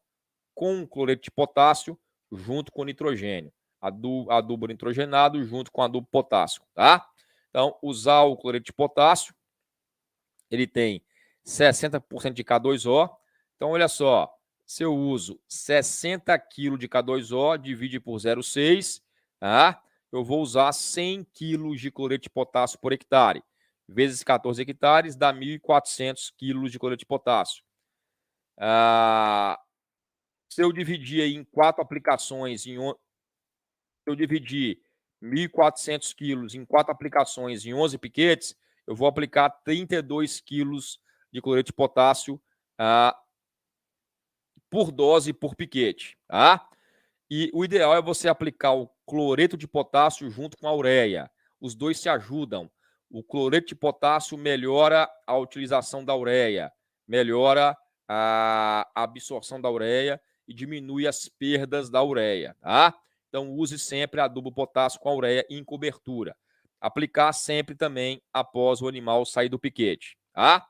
com cloreto de potássio junto com nitrogênio. Adubo nitrogenado junto com adubo potássico, tá? Então, usar o cloreto de potássio, ele tem 60% de K2O. Então, olha só, se eu uso 60 kg de K2O, divide por 0,6, tá? Eu vou usar 100 kg de cloreto de potássio por hectare. Vezes 14 hectares, dá 1.400 kg de cloreto de potássio. Se eu dividir aí em 4 aplicações, se eu dividir 1.400 quilos em 4 aplicações em 11 piquetes, eu vou aplicar 32 quilos de cloreto de potássio por dose por piquete, tá? E o ideal é você aplicar o cloreto de potássio junto com a ureia. Os dois se ajudam. O cloreto de potássio melhora a utilização da ureia, melhora a absorção da ureia e diminui as perdas da ureia, tá? Então, use sempre adubo potássio com a ureia em cobertura. Aplicar sempre também após o animal sair do piquete, tá?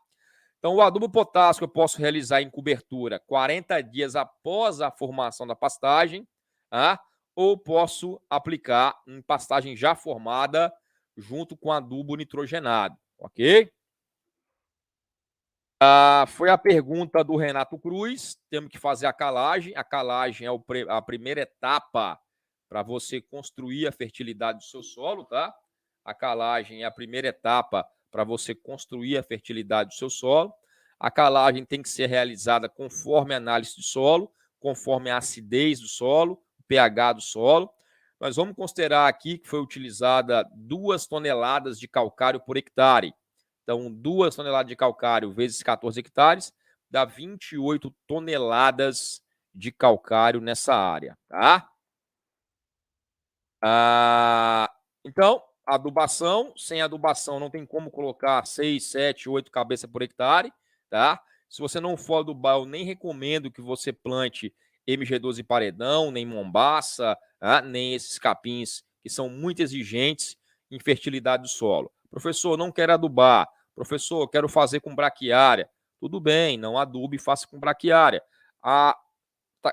Então, o adubo potássico eu posso realizar em cobertura 40 dias após a formação da pastagem, tá? Ou posso aplicar em pastagem já formada junto com adubo nitrogenado, ok? Foi a pergunta do Renato Cruz. Temos que fazer a calagem. A calagem é a primeira etapa para você construir a fertilidade do seu solo, tá? A calagem é a primeira etapa para você construir a fertilidade do seu solo. A calagem tem que ser realizada conforme a análise de solo, conforme a acidez do solo, o pH do solo. nós vamos considerar aqui que foi utilizada 2 toneladas de calcário por hectare. Então, 2 toneladas de calcário vezes 14 hectares dá 28 toneladas de calcário nessa área, tá? Então, adubação, sem adubação não tem como colocar 6, 7, 8 cabeças por hectare, tá? Se você não for adubar, eu nem recomendo que você plante MG12 paredão, nem mombaça, tá? Nem esses capins que são muito exigentes em fertilidade do solo. Professor, não quero adubar. Professor, quero fazer com braquiária. Tudo bem, não adube e faça com braquiária.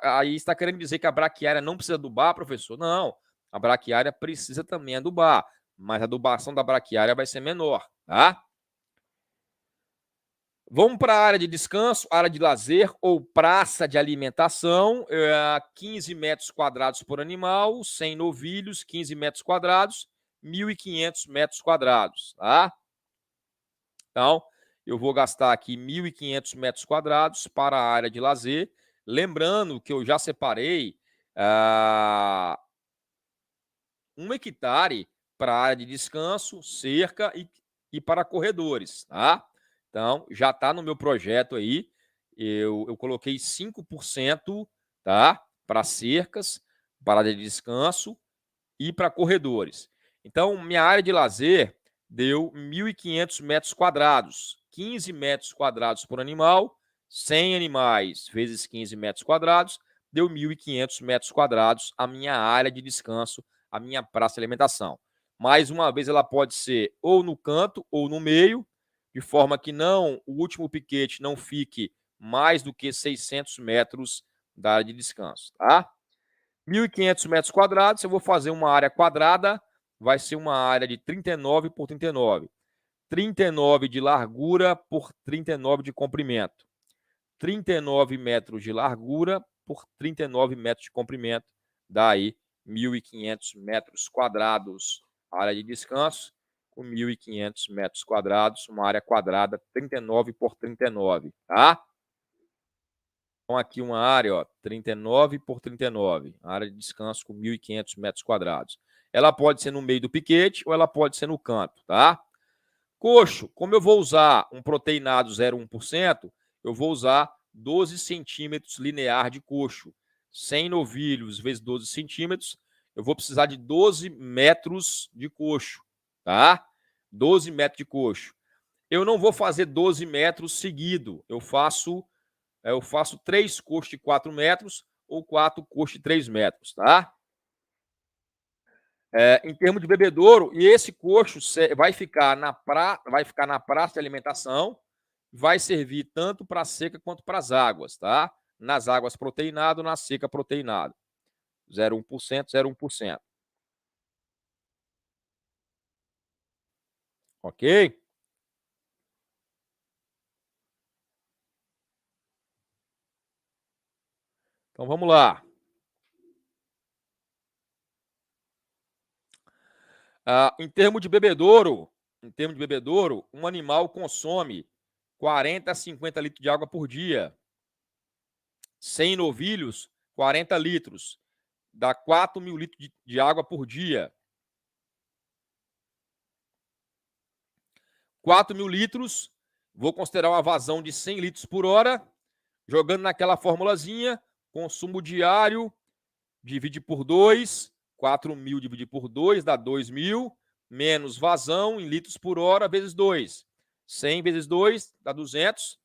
Aí está querendo dizer que a braquiária não precisa adubar, professor? Não, a braquiária precisa também adubar, mas a adubação da braquiária vai ser menor, tá? Vamos para a área de descanso, área de lazer ou praça de alimentação, 15 metros quadrados por animal, 100 novilhos, 15 metros quadrados, 1.500 metros quadrados, tá? Então, eu vou gastar aqui 1.500 metros quadrados para a área de lazer, lembrando que eu já separei 1 hectare para a área de descanso, cerca e para corredores, tá? Então, já está no meu projeto aí, eu coloquei 5%, tá? Para cercas, para área de descanso e para corredores. Então, minha área de lazer deu 1.500 metros quadrados, 15 metros quadrados por animal, 100 animais vezes 15 metros quadrados, deu 1.500 metros quadrados a minha área de descanso, a minha praça de alimentação. Mais uma vez, ela pode ser ou no canto ou no meio, de forma que o último piquete não fique mais do que 600 metros da área de descanso, tá? 1.500 metros quadrados, eu vou fazer uma área quadrada, vai ser uma área de 39 por 39. 39 de largura por 39 de comprimento. 39 metros de largura por 39 metros de comprimento, dá aí 1.500 metros quadrados. Área de descanso, com 1.500 metros quadrados, uma área quadrada 39 por 39, tá? Então, aqui uma área, ó, 39 por 39, área de descanso com 1.500 metros quadrados. Ela pode ser no meio do piquete ou ela pode ser no canto, tá? Coxo, como eu vou usar um proteinado 0,1%, eu vou usar 12 centímetros linear de coxo. 100 novilhos vezes 12 centímetros, eu vou precisar de 12 metros de coxo, tá? 12 metros de coxo. Eu não vou fazer 12 metros seguido, eu faço 3 coxos de 4 metros ou 4 coxos de 3 metros, tá? Em termos de bebedouro, e esse coxo vai ficar na praça de alimentação, vai servir tanto para a seca quanto para as águas, tá? Nas águas proteinado, na seca proteinado. 0,1%, 0,1%. Ok? Então vamos lá. Em termos de bebedouro, um animal consome 40 a 50 litros de água por dia. 100 novilhos, 40 litros. Dá 4.000 litros de água por dia. 4.000 litros, vou considerar uma vazão de 100 litros por hora, jogando naquela formulazinha, consumo diário, divide por 2, 4.000 dividido por 2 dá 2.000, menos vazão em litros por hora vezes 2. 100 vezes 2 dá 200.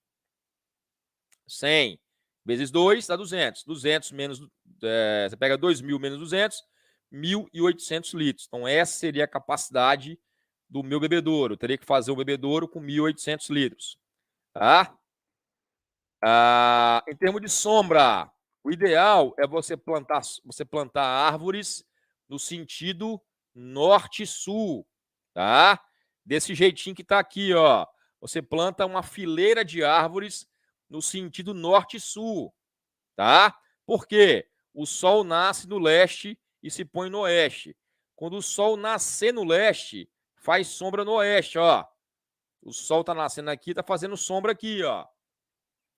100 vezes 2 dá 200. 200 menos, você pega 2.000 menos 200, 1.800 litros. Então, essa seria a capacidade do meu bebedouro. Eu teria que fazer um bebedouro com 1.800 litros. Tá? Em termos de sombra, o ideal é você plantar árvores no sentido norte-sul, tá? Desse jeitinho que tá aqui, ó. Você planta uma fileira de árvores no sentido norte-sul, tá? Por quê? O sol nasce no leste e se põe no oeste. Quando o sol nascer no leste, faz sombra no oeste, ó. O sol tá nascendo aqui, tá fazendo sombra aqui, ó.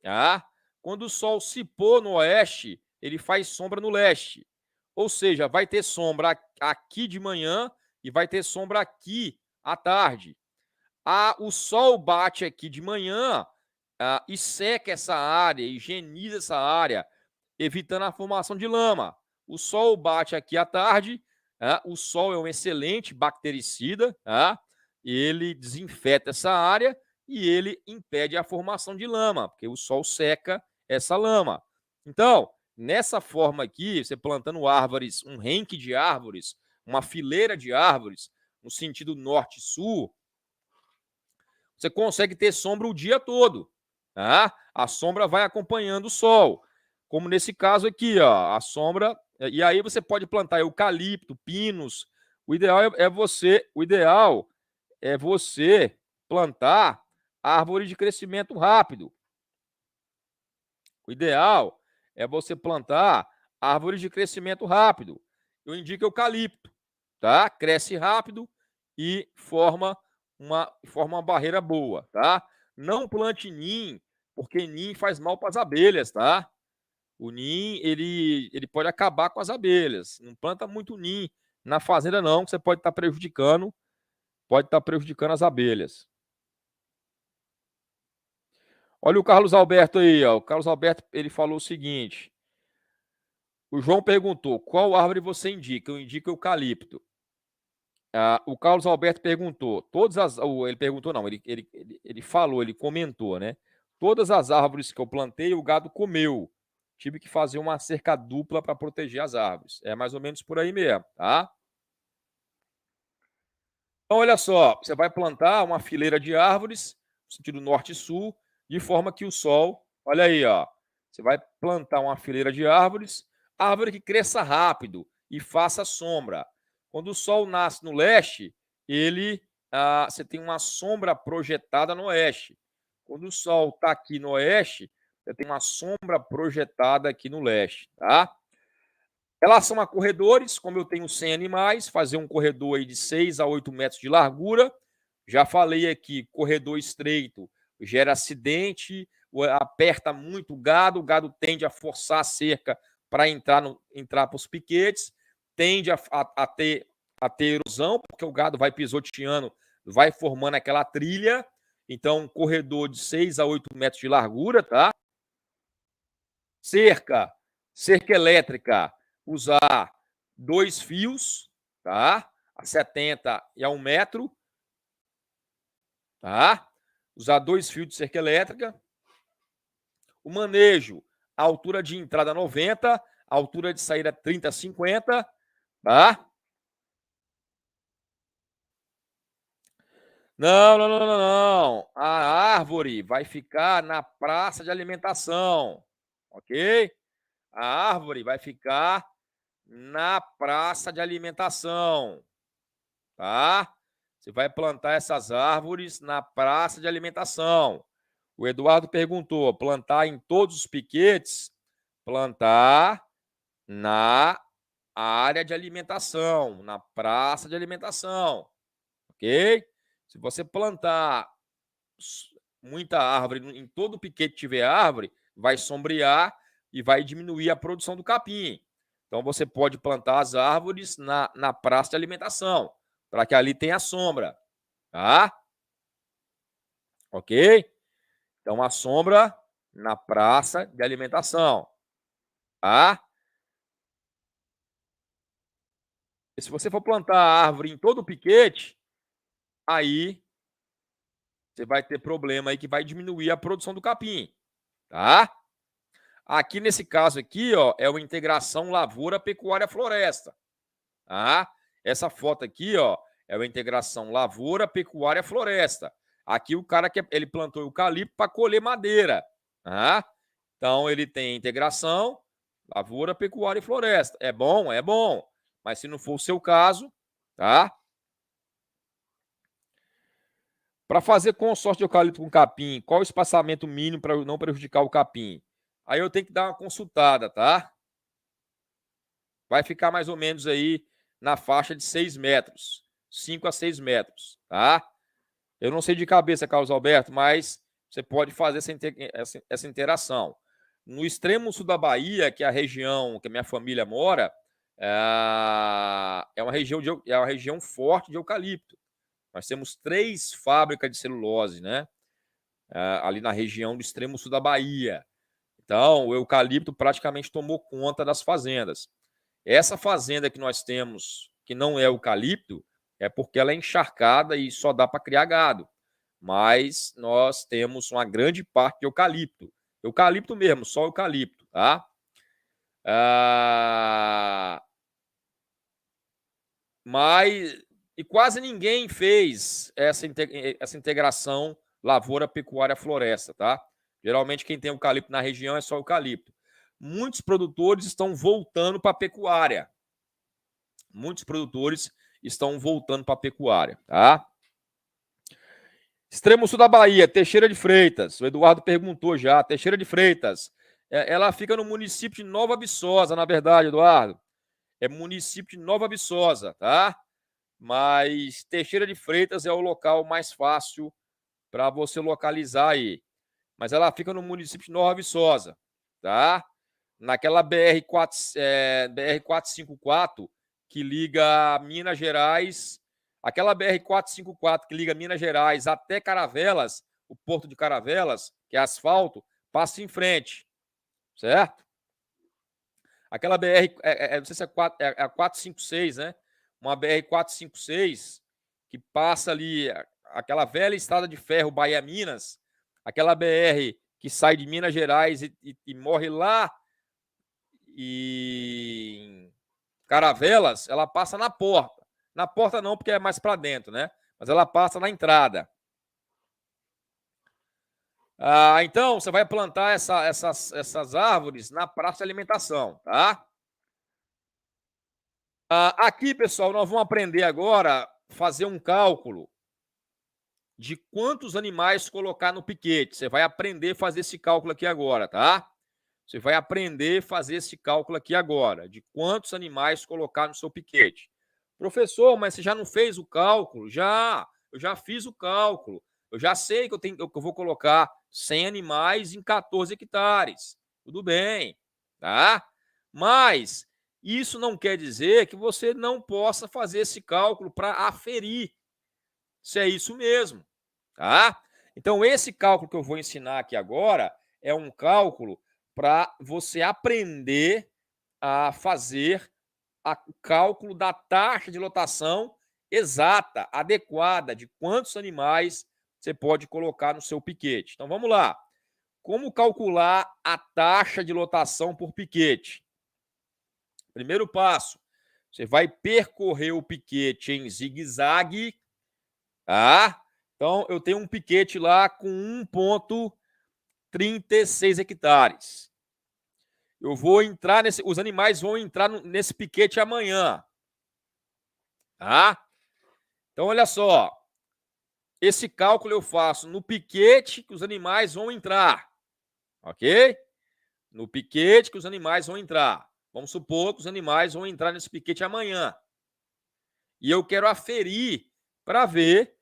Tá? Quando o sol se pôr no oeste, ele faz sombra no leste. Ou seja, vai ter sombra aqui de manhã e vai ter sombra aqui à tarde. O sol bate aqui de manhã e seca essa área, higieniza essa área, evitando a formação de lama. O sol bate aqui à tarde, o sol é um excelente bactericida, ele desinfeta essa área e ele impede a formação de lama, porque o sol seca essa lama. Então, nessa forma aqui, você plantando árvores, um renque de árvores, uma fileira de árvores, no sentido norte-sul, você consegue ter sombra o dia todo. Tá? A sombra vai acompanhando o sol. Como nesse caso aqui, ó, a sombra. E aí você pode plantar eucalipto, pinos. O ideal é você plantar árvore de crescimento rápido. O ideal é você plantar árvores de crescimento rápido. Eu indico eucalipto, tá? Cresce rápido e forma uma barreira boa, tá? Não plante nim, porque nim faz mal para as abelhas, tá? O nim, ele pode acabar com as abelhas. Não planta muito nim na fazenda não, que você pode estar prejudicando as abelhas. Olha o Carlos Alberto aí, ó. O Carlos Alberto, ele falou o seguinte: o João perguntou, qual árvore você indica? Eu indico eucalipto. O Carlos Alberto perguntou, ele perguntou não, ele falou, ele comentou, né? Todas as árvores que eu plantei, o gado comeu. Tive que fazer uma cerca dupla para proteger as árvores. É mais ou menos por aí mesmo, tá? Então, olha só, você vai plantar uma fileira de árvores, no sentido norte e sul, de forma que o sol, olha aí, ó, você vai plantar uma fileira de árvores, árvore que cresça rápido e faça sombra. Quando o sol nasce no leste, você tem uma sombra projetada no oeste. Quando o sol está aqui no oeste, você tem uma sombra projetada aqui no leste, tá? Em relação a corredores, como eu tenho 100 animais, fazer um corredor aí de 6 a 8 metros de largura. Já falei aqui, corredor estreito gera acidente, aperta muito o gado tende a forçar a cerca para entrar para os piquetes, tende a ter erosão, porque o gado vai pisoteando, vai formando aquela trilha. Então, um corredor de 6 a 8 metros de largura, tá? Cerca elétrica, usar 2 fios, tá? A 70 e a 1 metro, tá? Usar 2 fios de cerca elétrica. O manejo, a altura de entrada 90, a altura de saída 30, 50, tá? Não. A árvore vai ficar na praça de alimentação, ok? A árvore vai ficar na praça de alimentação, tá? Você vai plantar essas árvores na praça de alimentação. O Eduardo perguntou, plantar em todos os piquetes? Plantar na área de alimentação, na praça de alimentação, ok? Se você plantar muita árvore, em todo piquete tiver árvore, vai sombrear e vai diminuir a produção do capim. Então, você pode plantar as árvores na praça de alimentação, para que ali tenha sombra, tá? Ok? Então, a sombra na praça de alimentação, tá? E se você for plantar a árvore em todo o piquete, aí você vai ter problema aí que vai diminuir a produção do capim, tá? Aqui nesse caso aqui, ó, é uma integração lavoura, pecuária, floresta, tá? Essa foto aqui, ó, é uma integração lavoura, pecuária, floresta. Aqui o cara ele plantou eucalipto para colher madeira, tá? Então ele tem integração lavoura, pecuária e floresta. É bom, mas se não for o seu caso, tá? Para fazer consórcio de eucalipto com capim, qual o espaçamento mínimo para não prejudicar o capim? Aí eu tenho que dar uma consultada, tá? Vai ficar mais ou menos aí na faixa de 6 metros, 5 a 6 metros, tá? Eu não sei de cabeça, Carlos Alberto, mas você pode fazer essa interação. No extremo sul da Bahia, que é a região que a minha família mora, é uma região forte de eucalipto. Nós temos 3 fábricas de celulose, né? Ali na região do extremo sul da Bahia. Então, o eucalipto praticamente tomou conta das fazendas. Essa fazenda que nós temos, que não é eucalipto, é porque ela é encharcada e só dá para criar gado. Mas nós temos uma grande parte de eucalipto. Eucalipto mesmo, só eucalipto, tá? E quase ninguém fez essa integração lavoura, pecuária, floresta, tá? Geralmente quem tem eucalipto na região é só eucalipto. Muitos produtores estão voltando para a pecuária. Muitos produtores estão voltando para a pecuária, tá? Extremo sul da Bahia, Teixeira de Freitas. O Eduardo perguntou já. Teixeira de Freitas. Ela fica no município de Nova Viçosa, na verdade, Eduardo. É município de Nova Viçosa, tá? Mas Teixeira de Freitas é o local mais fácil para você localizar aí. Mas ela fica no município de Nova Viçosa, tá? Naquela BR-454 que liga Minas Gerais, aquela BR-454 que liga Minas Gerais até Caravelas, o porto de Caravelas, que é asfalto, passa em frente, certo? Aquela BR, não sei se é a 456, né? Uma BR-456 que passa ali, aquela velha estrada de ferro Bahia-Minas, aquela BR que sai de Minas Gerais e morre lá em Caravelas, ela passa na porta. Na porta não, porque é mais para dentro, né? Mas ela passa na entrada. Então, você vai plantar essas árvores na praça de alimentação, tá? Aqui, pessoal, nós vamos aprender agora a fazer um cálculo de quantos animais colocar no piquete. Você vai aprender a fazer esse cálculo aqui agora, tá? Você vai aprender a fazer esse cálculo aqui agora, de quantos animais colocar no seu piquete. Professor, mas você já não fez o cálculo? Eu já fiz o cálculo. Eu já sei que eu vou colocar 100 animais em 14 hectares. Tudo bem, tá? Mas isso não quer dizer que você não possa fazer esse cálculo para aferir se é isso mesmo, tá? Então, esse cálculo que eu vou ensinar aqui agora é um cálculo para você aprender a fazer o cálculo da taxa de lotação exata, adequada, de quantos animais você pode colocar no seu piquete. Então, vamos lá. Como calcular a taxa de lotação por piquete? Primeiro passo, você vai percorrer o piquete em zigue-zague, tá? Então, eu tenho um piquete lá com 1,36 hectares. Eu vou entrar os animais vão entrar nesse piquete amanhã, tá? Então, olha só, esse cálculo eu faço no piquete que os animais vão entrar, ok? No piquete que os animais vão entrar. Vamos supor que os animais vão entrar nesse piquete amanhã. E eu quero aferir para ver,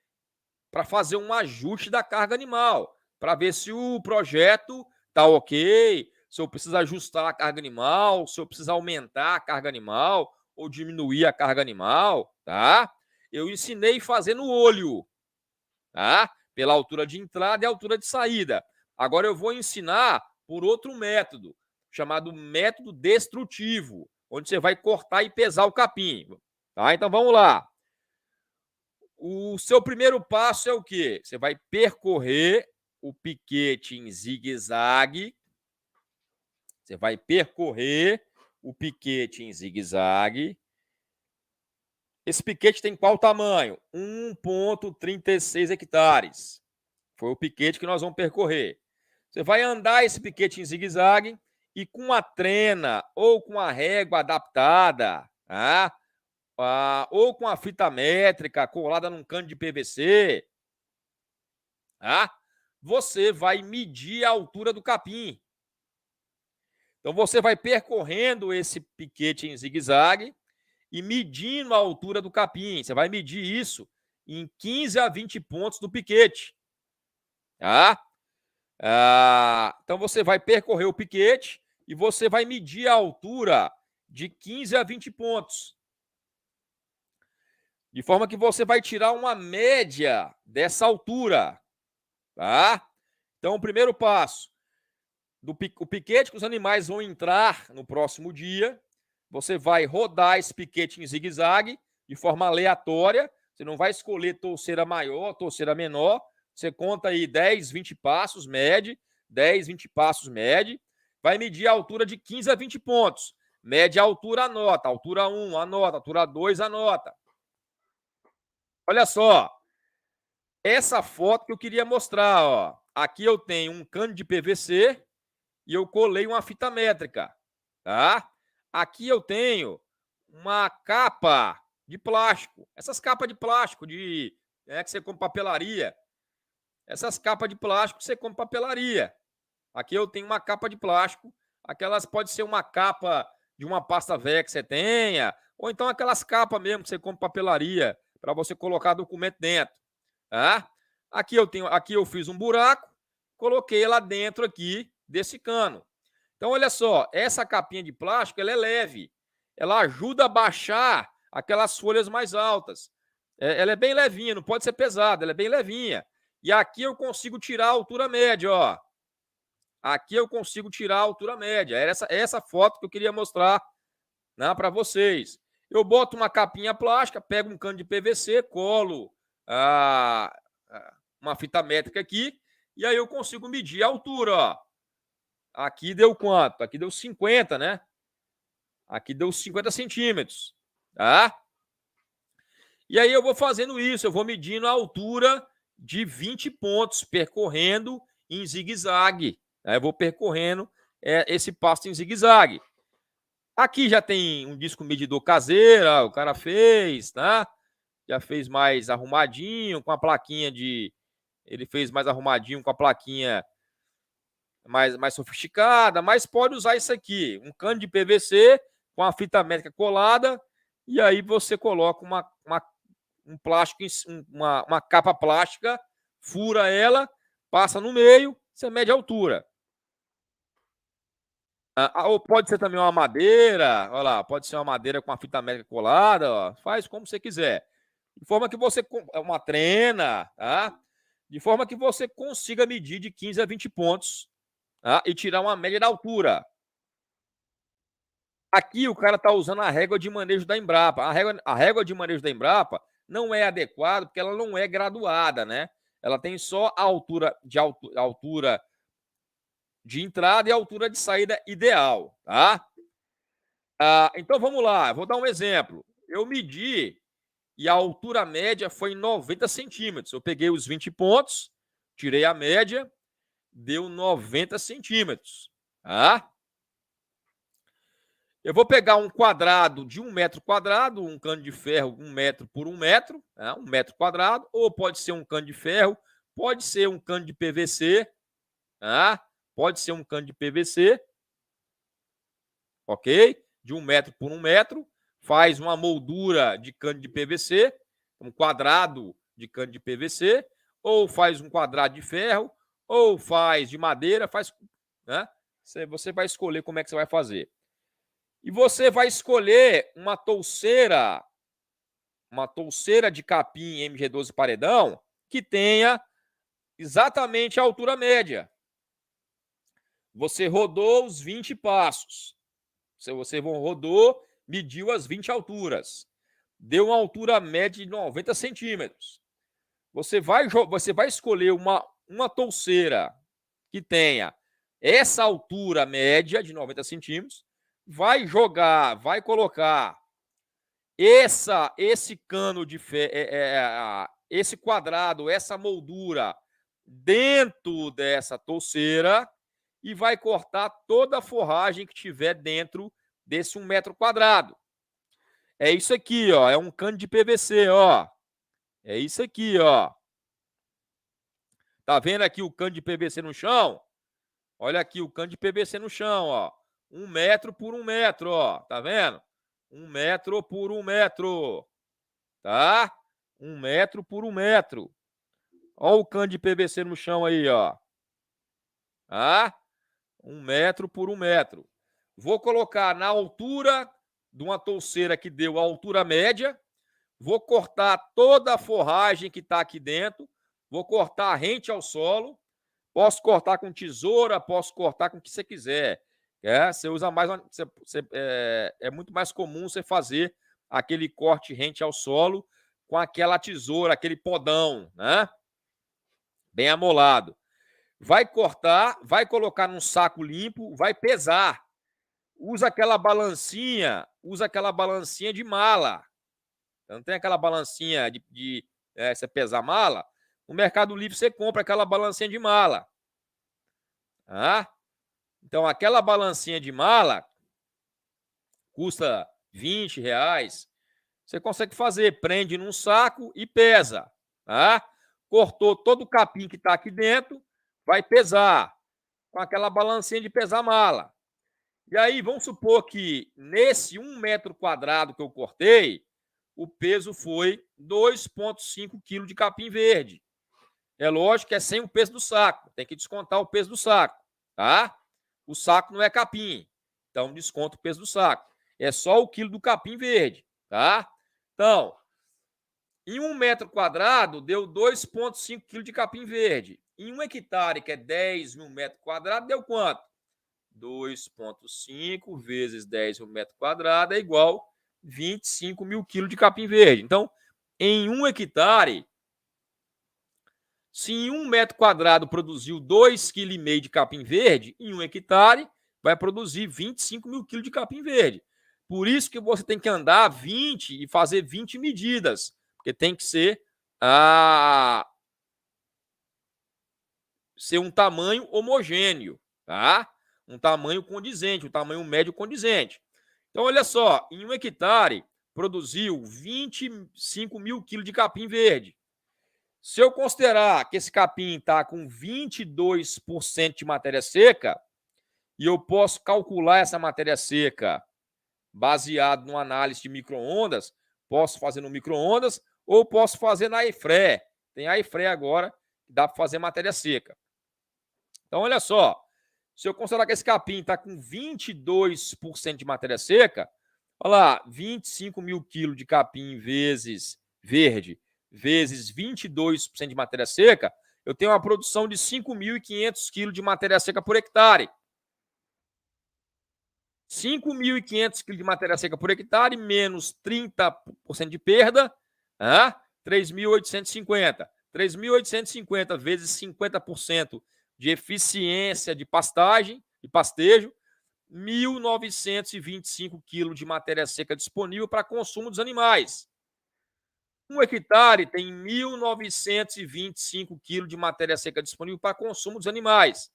para fazer um ajuste da carga animal, para ver se o projeto está ok, se eu preciso ajustar a carga animal, se eu preciso aumentar a carga animal ou diminuir a carga animal, tá? Eu ensinei fazendo olho, tá? Pela altura de entrada e altura de saída. Agora eu vou ensinar por outro método, chamado método destrutivo, onde você vai cortar e pesar o capim, tá? Então vamos lá. O seu primeiro passo é o quê? Você vai percorrer o piquete em zigue-zague. Você vai percorrer o piquete em zigue-zague. Esse piquete tem qual tamanho? 1,36 hectares. Foi o piquete que nós vamos percorrer. Você vai andar esse piquete em zigue-zague e com a trena ou com a régua adaptada, tá? Ou com a fita métrica colada num cano de PVC, tá? Você vai medir a altura do capim. Então, você vai percorrendo esse piquete em zigue-zague e medindo a altura do capim. Você vai medir isso em 15 a 20 pontos do piquete, tá? Então, você vai percorrer o piquete e você vai medir a altura de 15 a 20 pontos. De forma que você vai tirar uma média dessa altura, tá? Então, o primeiro passo, o piquete que os animais vão entrar no próximo dia, você vai rodar esse piquete em zigue-zague de forma aleatória. Você não vai escolher torceira maior, torceira menor. Você conta aí 10, 20 passos, mede. 10, 20 passos, mede. Vai medir a altura de 15 a 20 pontos. Mede a altura, anota. Altura 1, anota. Altura 2, anota. Olha só. Essa foto que eu queria mostrar, ó. Aqui eu tenho um cano de PVC e eu colei uma fita métrica, tá? Aqui eu tenho uma capa de plástico. Essas capas de plástico que você compra papelaria. Essas capas de plástico que você compra papelaria. Aqui eu tenho uma capa de plástico. Aquelas pode ser uma capa de uma pasta velha que você tenha, ou então aquelas capas mesmo que você compra papelaria para você colocar documento dentro, tá? Aqui eu fiz um buraco, coloquei lá dentro aqui desse cano. Então, olha só, essa capinha de plástico, ela é leve. Ela ajuda a baixar aquelas folhas mais altas. Ela é bem levinha, não pode ser pesada, ela é bem levinha. E aqui eu consigo tirar a altura média, ó. Aqui eu consigo tirar a altura média. Era essa foto que eu queria mostrar, né, para vocês. Eu boto uma capinha plástica, pego um cano de PVC, colo uma fita métrica aqui, e aí eu consigo medir a altura, ó. Aqui deu quanto? Aqui deu 50, né? Aqui deu 50 centímetros, tá? E aí eu vou fazendo isso, eu vou medindo a altura de 20 pontos, percorrendo em zigue-zague. Aí eu vou percorrendo esse passo em zigue-zague. Aqui já tem um disco medidor caseiro, ó, o cara fez, tá? Já fez mais arrumadinho, com a plaquinha de... Ele fez mais arrumadinho com a plaquinha mais sofisticada, mas pode usar isso aqui, um cano de PVC com a fita métrica colada, e aí você coloca um plástico, uma capa plástica, fura ela, passa no meio, você mede a altura. Ou pode ser também uma madeira, olha lá, pode ser uma madeira com a fita métrica colada, ó, faz como você quiser. De forma que você, uma trena, tá? De forma que você consiga medir de 15 a 20 pontos, tá? E tirar uma média da altura. Aqui o cara está usando a régua de manejo da Embrapa. A régua de manejo da Embrapa não é adequada porque ela não é graduada, né? Ela tem só a altura de entrada e a altura de saída ideal, tá? Então vamos lá, vou dar um exemplo. Eu medi e a altura média foi 90 centímetros. Eu peguei os 20 pontos, tirei a média, deu 90 centímetros, tá? Eu vou pegar um quadrado de 1 metro quadrado, um cano de ferro 1 metro por 1 metro, né? 1 metro quadrado, ou pode ser um cano de ferro, pode ser um cano de PVC, tá? Pode ser um cano de PVC, ok? De 1 metro por 1 metro, faz uma moldura de cano de PVC, um quadrado de cano de PVC, ou faz um quadrado de ferro, ou faz de madeira, faz, né? Você vai escolher como é que você vai fazer. E você vai escolher uma touceira de capim MG12 paredão que tenha exatamente a altura média. Você rodou os 20 passos. Você rodou, mediu as 20 alturas. Deu uma altura média de 90 centímetros. Você vai escolher uma touceira que tenha essa altura média de 90 centímetros, vai colocar esse cano de esse quadrado, essa moldura dentro dessa touceira e vai cortar toda a forragem que tiver dentro desse 1 metro quadrado. É isso aqui, ó, é um cano de PVC, ó. É isso aqui, ó. Tá vendo aqui o cano de PVC no chão? Olha aqui o cano de PVC no chão, ó. 1 metro por 1 metro, ó. Tá vendo? 1 metro por 1 metro. Tá? 1 metro por 1 metro. Ó o cano de PVC no chão aí, ó. Tá? 1 metro por 1 metro. Vou colocar na altura de uma touceira que deu a altura média, vou cortar toda a forragem que está aqui dentro, vou cortar rente ao solo, posso cortar com tesoura, posso cortar com o que você quiser. Você usa mais, é muito mais comum você fazer aquele corte rente ao solo com aquela tesoura, aquele podão, né? Bem amolado. Vai cortar, vai colocar num saco limpo, vai pesar. Usa aquela balancinha de mala. Não tem aquela balancinha de você pesar mala? No Mercado Livre você compra aquela balancinha de mala. Então, aquela balancinha de mala custa R$20. Você consegue fazer, prende num saco e pesa. Cortou todo o capim que está aqui dentro, vai pesar com aquela balancinha de pesar mala. E aí, vamos supor que nesse 1 metro quadrado que eu cortei, o peso foi 2,5 kg de capim verde. É lógico que é sem o peso do saco, tem que descontar o peso do saco, tá? O saco não é capim, então desconta o peso do saco. É só o quilo do capim verde, tá? Então, em 1 metro quadrado, deu 2,5 kg de capim verde. Em 1 hectare, que é 10 mil metros quadrados, deu quanto? 2,5 vezes 10 mil metros quadrados é igual 25 mil quilos de capim verde. Então, em 1 hectare, se em 1 metro quadrado produziu 2,5 kg de capim verde, em 1 hectare vai produzir 25 mil quilos de capim verde. Por isso que você tem que andar 20 e fazer 20 medidas, porque tem que ser um tamanho homogêneo, tá? Um tamanho condizente, um tamanho médio condizente. Então, olha só, em 1 hectare produziu 25 mil quilos de capim verde. Se eu considerar que esse capim está com 22% de matéria seca, e eu posso calcular essa matéria seca baseado numa análise de micro-ondas, posso fazer no micro-ondas ou posso fazer na Airfryer. Tem a Airfryer agora que dá para fazer matéria seca. Então, olha só, se eu considerar que esse capim está com 22% de matéria seca, olha lá, 25 mil quilos de capim vezes verde, vezes 22% de matéria seca, eu tenho uma produção de 5.500 quilos de matéria seca por hectare. 5.500 quilos de matéria seca por hectare, menos 30% de perda, 3.850. 3.850 vezes 50% de eficiência de pastagem e pastejo, 1.925 quilos de matéria seca disponível para consumo dos animais. 1 hectare tem 1.925 quilos de matéria seca disponível para consumo dos animais.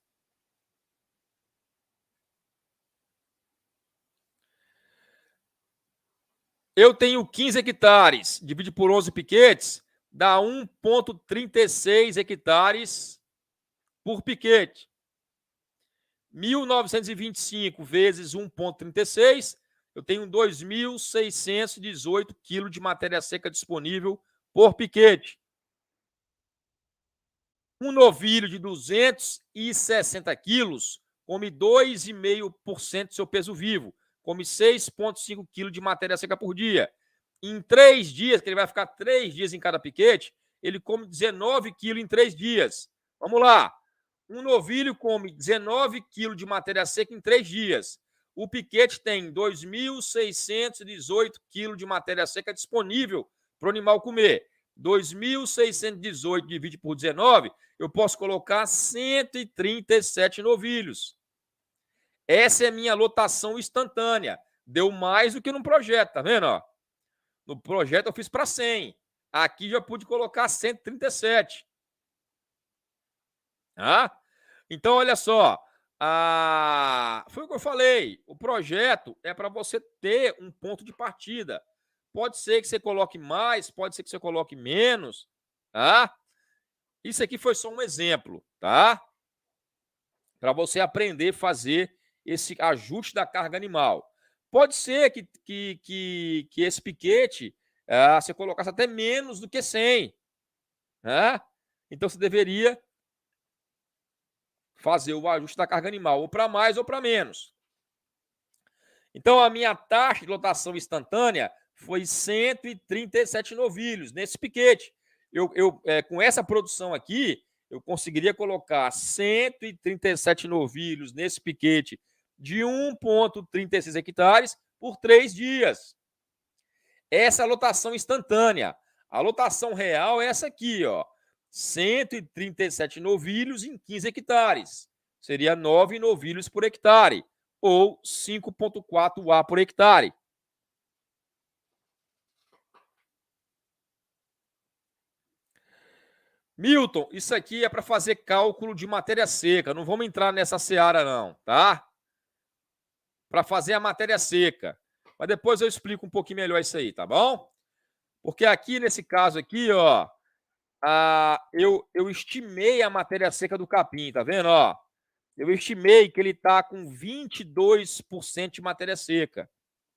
Eu tenho 15 hectares, divide por 11 piquetes, dá 1,36 hectares por piquete. 1.925 vezes 1,36, eu tenho 2.618 quilos de matéria seca disponível por piquete. Um novilho de 260 quilos come 2,5% do seu peso vivo, come 6,5 quilos de matéria seca por dia. Em 3 dias, que ele vai ficar 3 dias em cada piquete, ele come 19 quilos em 3 dias. Vamos lá. Um novilho come 19 quilos de matéria seca em 3 dias. O piquete tem 2.618 quilos de matéria seca disponível para o animal comer. 2.618 divide por 19, eu posso colocar 137 novilhos. Essa é a minha lotação instantânea. Deu mais do que no projeto, tá vendo? No projeto eu fiz para 100. Aqui já pude colocar 137. Então, olha só. Foi o que eu falei. O projeto é para você ter um ponto de partida. Pode ser que você coloque mais, pode ser que você coloque menos. Isso aqui foi só um exemplo, tá? Para você aprender a fazer esse ajuste da carga animal. Pode ser que esse piquete você colocasse até menos do que 100. Então, você deveria fazer o ajuste da carga animal, ou para mais ou para menos. Então, a minha taxa de lotação instantânea foi 137 novilhos nesse piquete. Com essa produção aqui, eu conseguiria colocar 137 novilhos nesse piquete de 1,36 hectares por 3 dias. Essa é a lotação instantânea. A lotação real é essa aqui, ó. 137 novilhos em 15 hectares. Seria 9 novilhos por hectare, ou 5,4 A por hectare. Milton, isso aqui é para fazer cálculo de matéria seca. Não vamos entrar nessa seara, não, tá? Para fazer a matéria seca. Mas depois eu explico um pouquinho melhor isso aí, tá bom? Porque aqui, nesse caso aqui, ó, eu estimei a matéria seca do capim, tá vendo? Ó, eu estimei que ele está com 22% de matéria seca,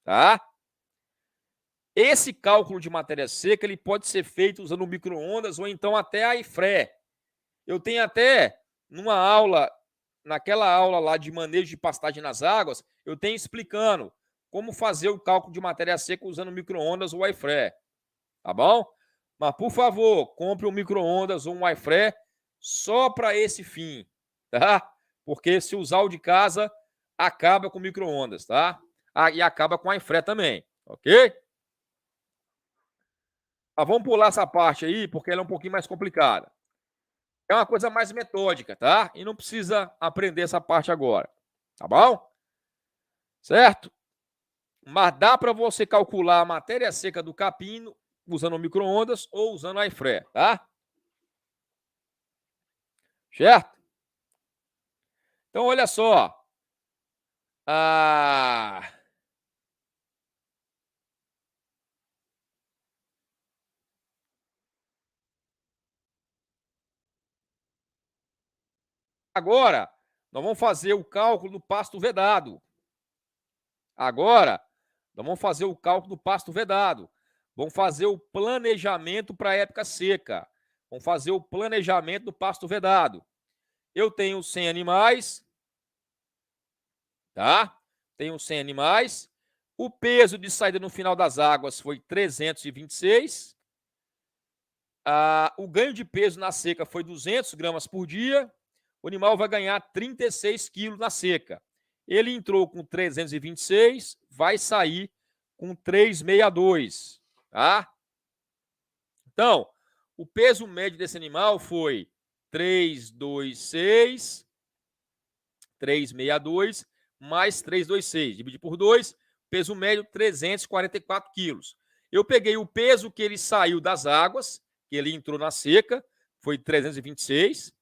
tá? Esse cálculo de matéria seca ele pode ser feito usando micro-ondas ou então até a airfryer. Eu tenho até naquela aula lá de manejo de pastagem nas águas, eu tenho explicando como fazer o cálculo de matéria seca usando micro-ondas ou airfryer, tá bom? Mas, por favor, compre um micro-ondas ou um airfryer só para esse fim, tá? Porque se usar o de casa, acaba com micro-ondas, tá? E acaba com airfryer também, ok? Mas vamos pular essa parte aí, porque ela é um pouquinho mais complicada. É uma coisa mais metódica, tá? E não precisa aprender essa parte agora, tá bom? Certo? Mas dá para você calcular a matéria seca do capim usando micro-ondas ou usando airfryer, tá? Certo? Então, olha só. Agora, nós vamos fazer o cálculo do pasto vedado. Agora, nós vamos fazer o cálculo do pasto vedado. Vamos fazer o planejamento para a época seca. Vamos fazer o planejamento do pasto vedado. Eu tenho 100 animais, tá? Tenho 100 animais. O peso de saída no final das águas foi 326. O ganho de peso na seca foi 200 gramas por dia. O animal vai ganhar 36 quilos na seca. Ele entrou com 326, vai sair com 362, tá? Então, o peso médio desse animal foi 362 mais 326. Dividir por 2, peso médio 344 quilos. Eu peguei o peso que ele saiu das águas, que ele entrou na seca, foi 326.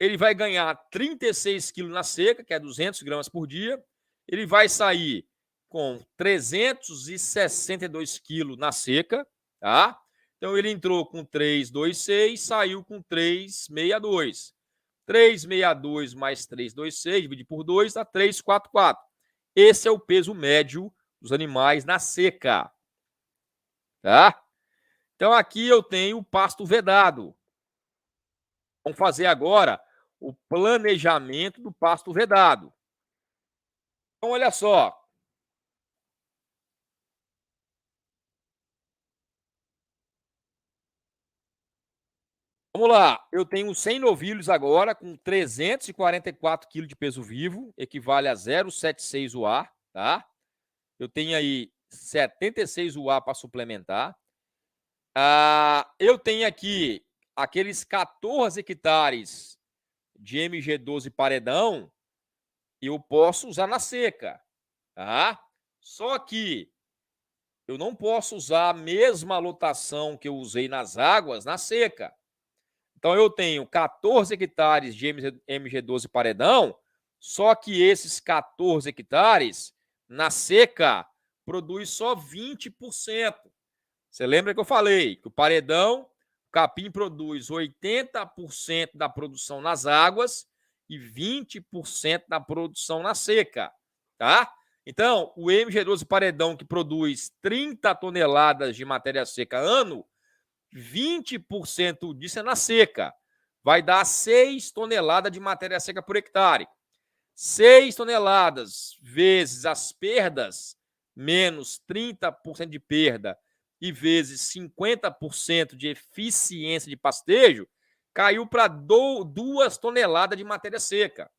Ele vai ganhar 36 quilos na seca, que é 200 gramas por dia. Ele vai sair com 362 quilos na seca, tá? Então, ele entrou com 326, saiu com 362. 362 mais 326, dividir por 2, dá 344. Esse é o peso médio dos animais na seca, tá? Então, aqui eu tenho o pasto vedado. Vamos fazer agora o planejamento do pasto vedado. Então, olha só. Vamos lá. Eu tenho 100 novilhos agora com 344 quilos de peso vivo, equivale a 0,76 UA, tá? Eu tenho aí 76 UA para suplementar. Eu tenho aqui aqueles 14 hectares de MG12 paredão, eu posso usar na seca, tá? Só que eu não posso usar a mesma lotação que eu usei nas águas na seca. Então, eu tenho 14 hectares de MG12 paredão, só que esses 14 hectares, na seca, produz só 20%. Você lembra que eu falei que o paredão, o capim produz 80% da produção nas águas e 20% da produção na seca, tá? Então, o MG12 paredão, que produz 30 toneladas de matéria seca ano, 20% disso é na seca. Vai dar 6 toneladas de matéria seca por hectare. 6 toneladas vezes as perdas, menos 30% de perda e vezes 50% de eficiência de pastejo, caiu para 2 toneladas de matéria seca.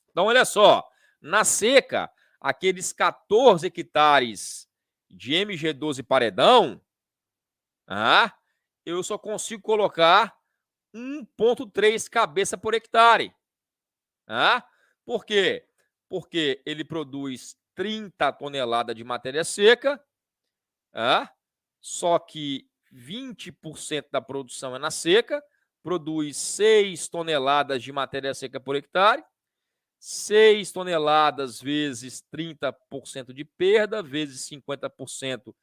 Então, olha só, na seca, aqueles 14 hectares de MG12 paredão, eu só consigo colocar 1,3 cabeça por hectare. Por quê? Porque ele produz 30 toneladas de matéria seca, só que 20% da produção é na seca, produz 6 toneladas de matéria seca por hectare, 6 toneladas vezes 30% de perda, vezes 50%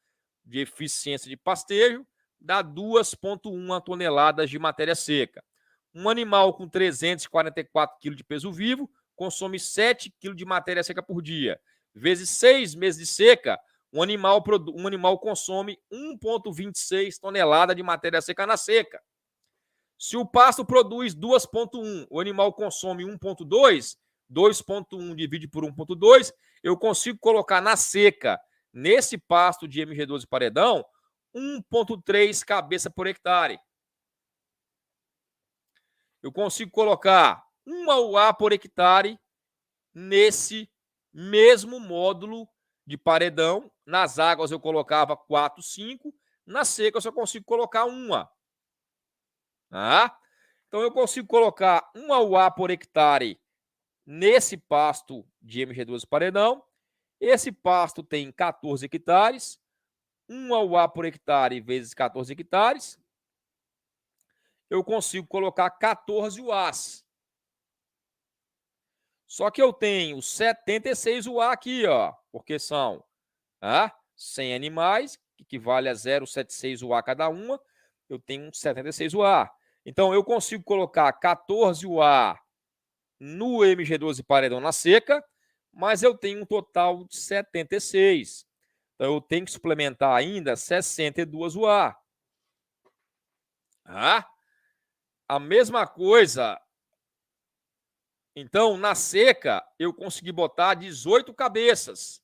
de eficiência de pastejo, dá 2,1 toneladas de matéria seca. Um animal com 344 kg de peso vivo consome 7 kg de matéria seca por dia. Vezes 6 meses de seca, um animal consome 1,26 toneladas de matéria seca na seca. Se o pasto produz 2,1, o animal consome 1,2, 2,1 divide por 1,2, eu consigo colocar na seca, nesse pasto de MG12 paredão, 1,3 cabeça por hectare. Eu consigo colocar 1 UA por hectare nesse mesmo módulo de paredão. Nas águas eu colocava 4, 5, na seca eu só consigo colocar 1. Então eu consigo colocar 1 UA por hectare nesse pasto de MG12 paredão. Esse pasto tem 14 hectares, 1 UA por hectare vezes 14 hectares, eu consigo colocar 14 UAs. Só que eu tenho 76 UA aqui, porque são 100 animais, que equivale a 0,76 UA cada uma, eu tenho 76 UA. Então, eu consigo colocar 14 UA no MG12 paredão na seca, mas eu tenho um total de 76. Então, eu tenho que suplementar ainda 62 UA. A mesma coisa. Então, na seca, eu consegui botar 18 cabeças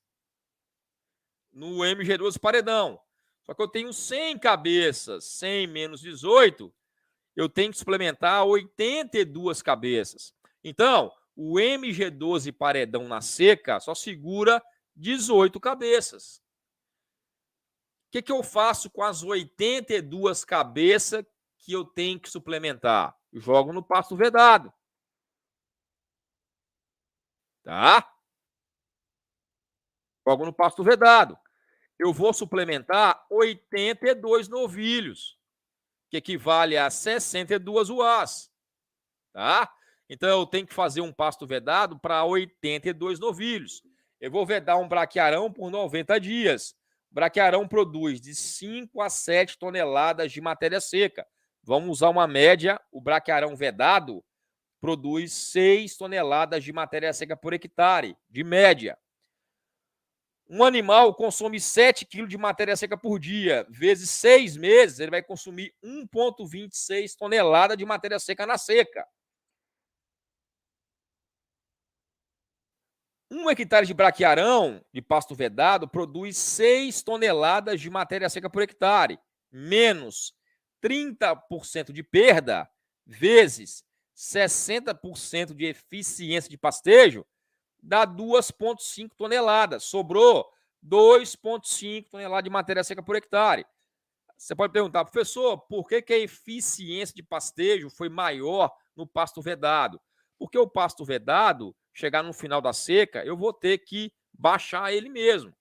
no MG12 paredão. Só que eu tenho 100 cabeças, 100 menos 18, eu tenho que suplementar 82 cabeças. Então, o MG12 paredão na seca só segura 18 cabeças. O que eu faço com as 82 cabeças que eu tenho que suplementar? Eu jogo no pasto vedado. Jogo no pasto vedado. Eu vou suplementar 82 novilhos, que equivale a 62 UAs. Então, eu tenho que fazer um pasto vedado para 82 novilhos. Eu vou vedar um braquiarão por 90 dias. O braquiarão produz de 5 a 7 toneladas de matéria seca. Vamos usar uma média, o braquiarão vedado produz 6 toneladas de matéria seca por hectare, de média. Um animal consome 7 kg de matéria seca por dia, vezes 6 meses, ele vai consumir 1,26 toneladas de matéria seca na seca. 1 hectare de braquiarão, de pasto vedado, produz 6 toneladas de matéria seca por hectare, menos 30% de perda, vezes 60% de eficiência de pastejo, dá 2,5 toneladas. Sobrou 2,5 toneladas de matéria seca por hectare. Você pode perguntar, professor, por que a eficiência de pastejo foi maior no pasto vedado? Porque o pasto vedado, chegar no final da seca, eu vou ter que baixar ele mesmo.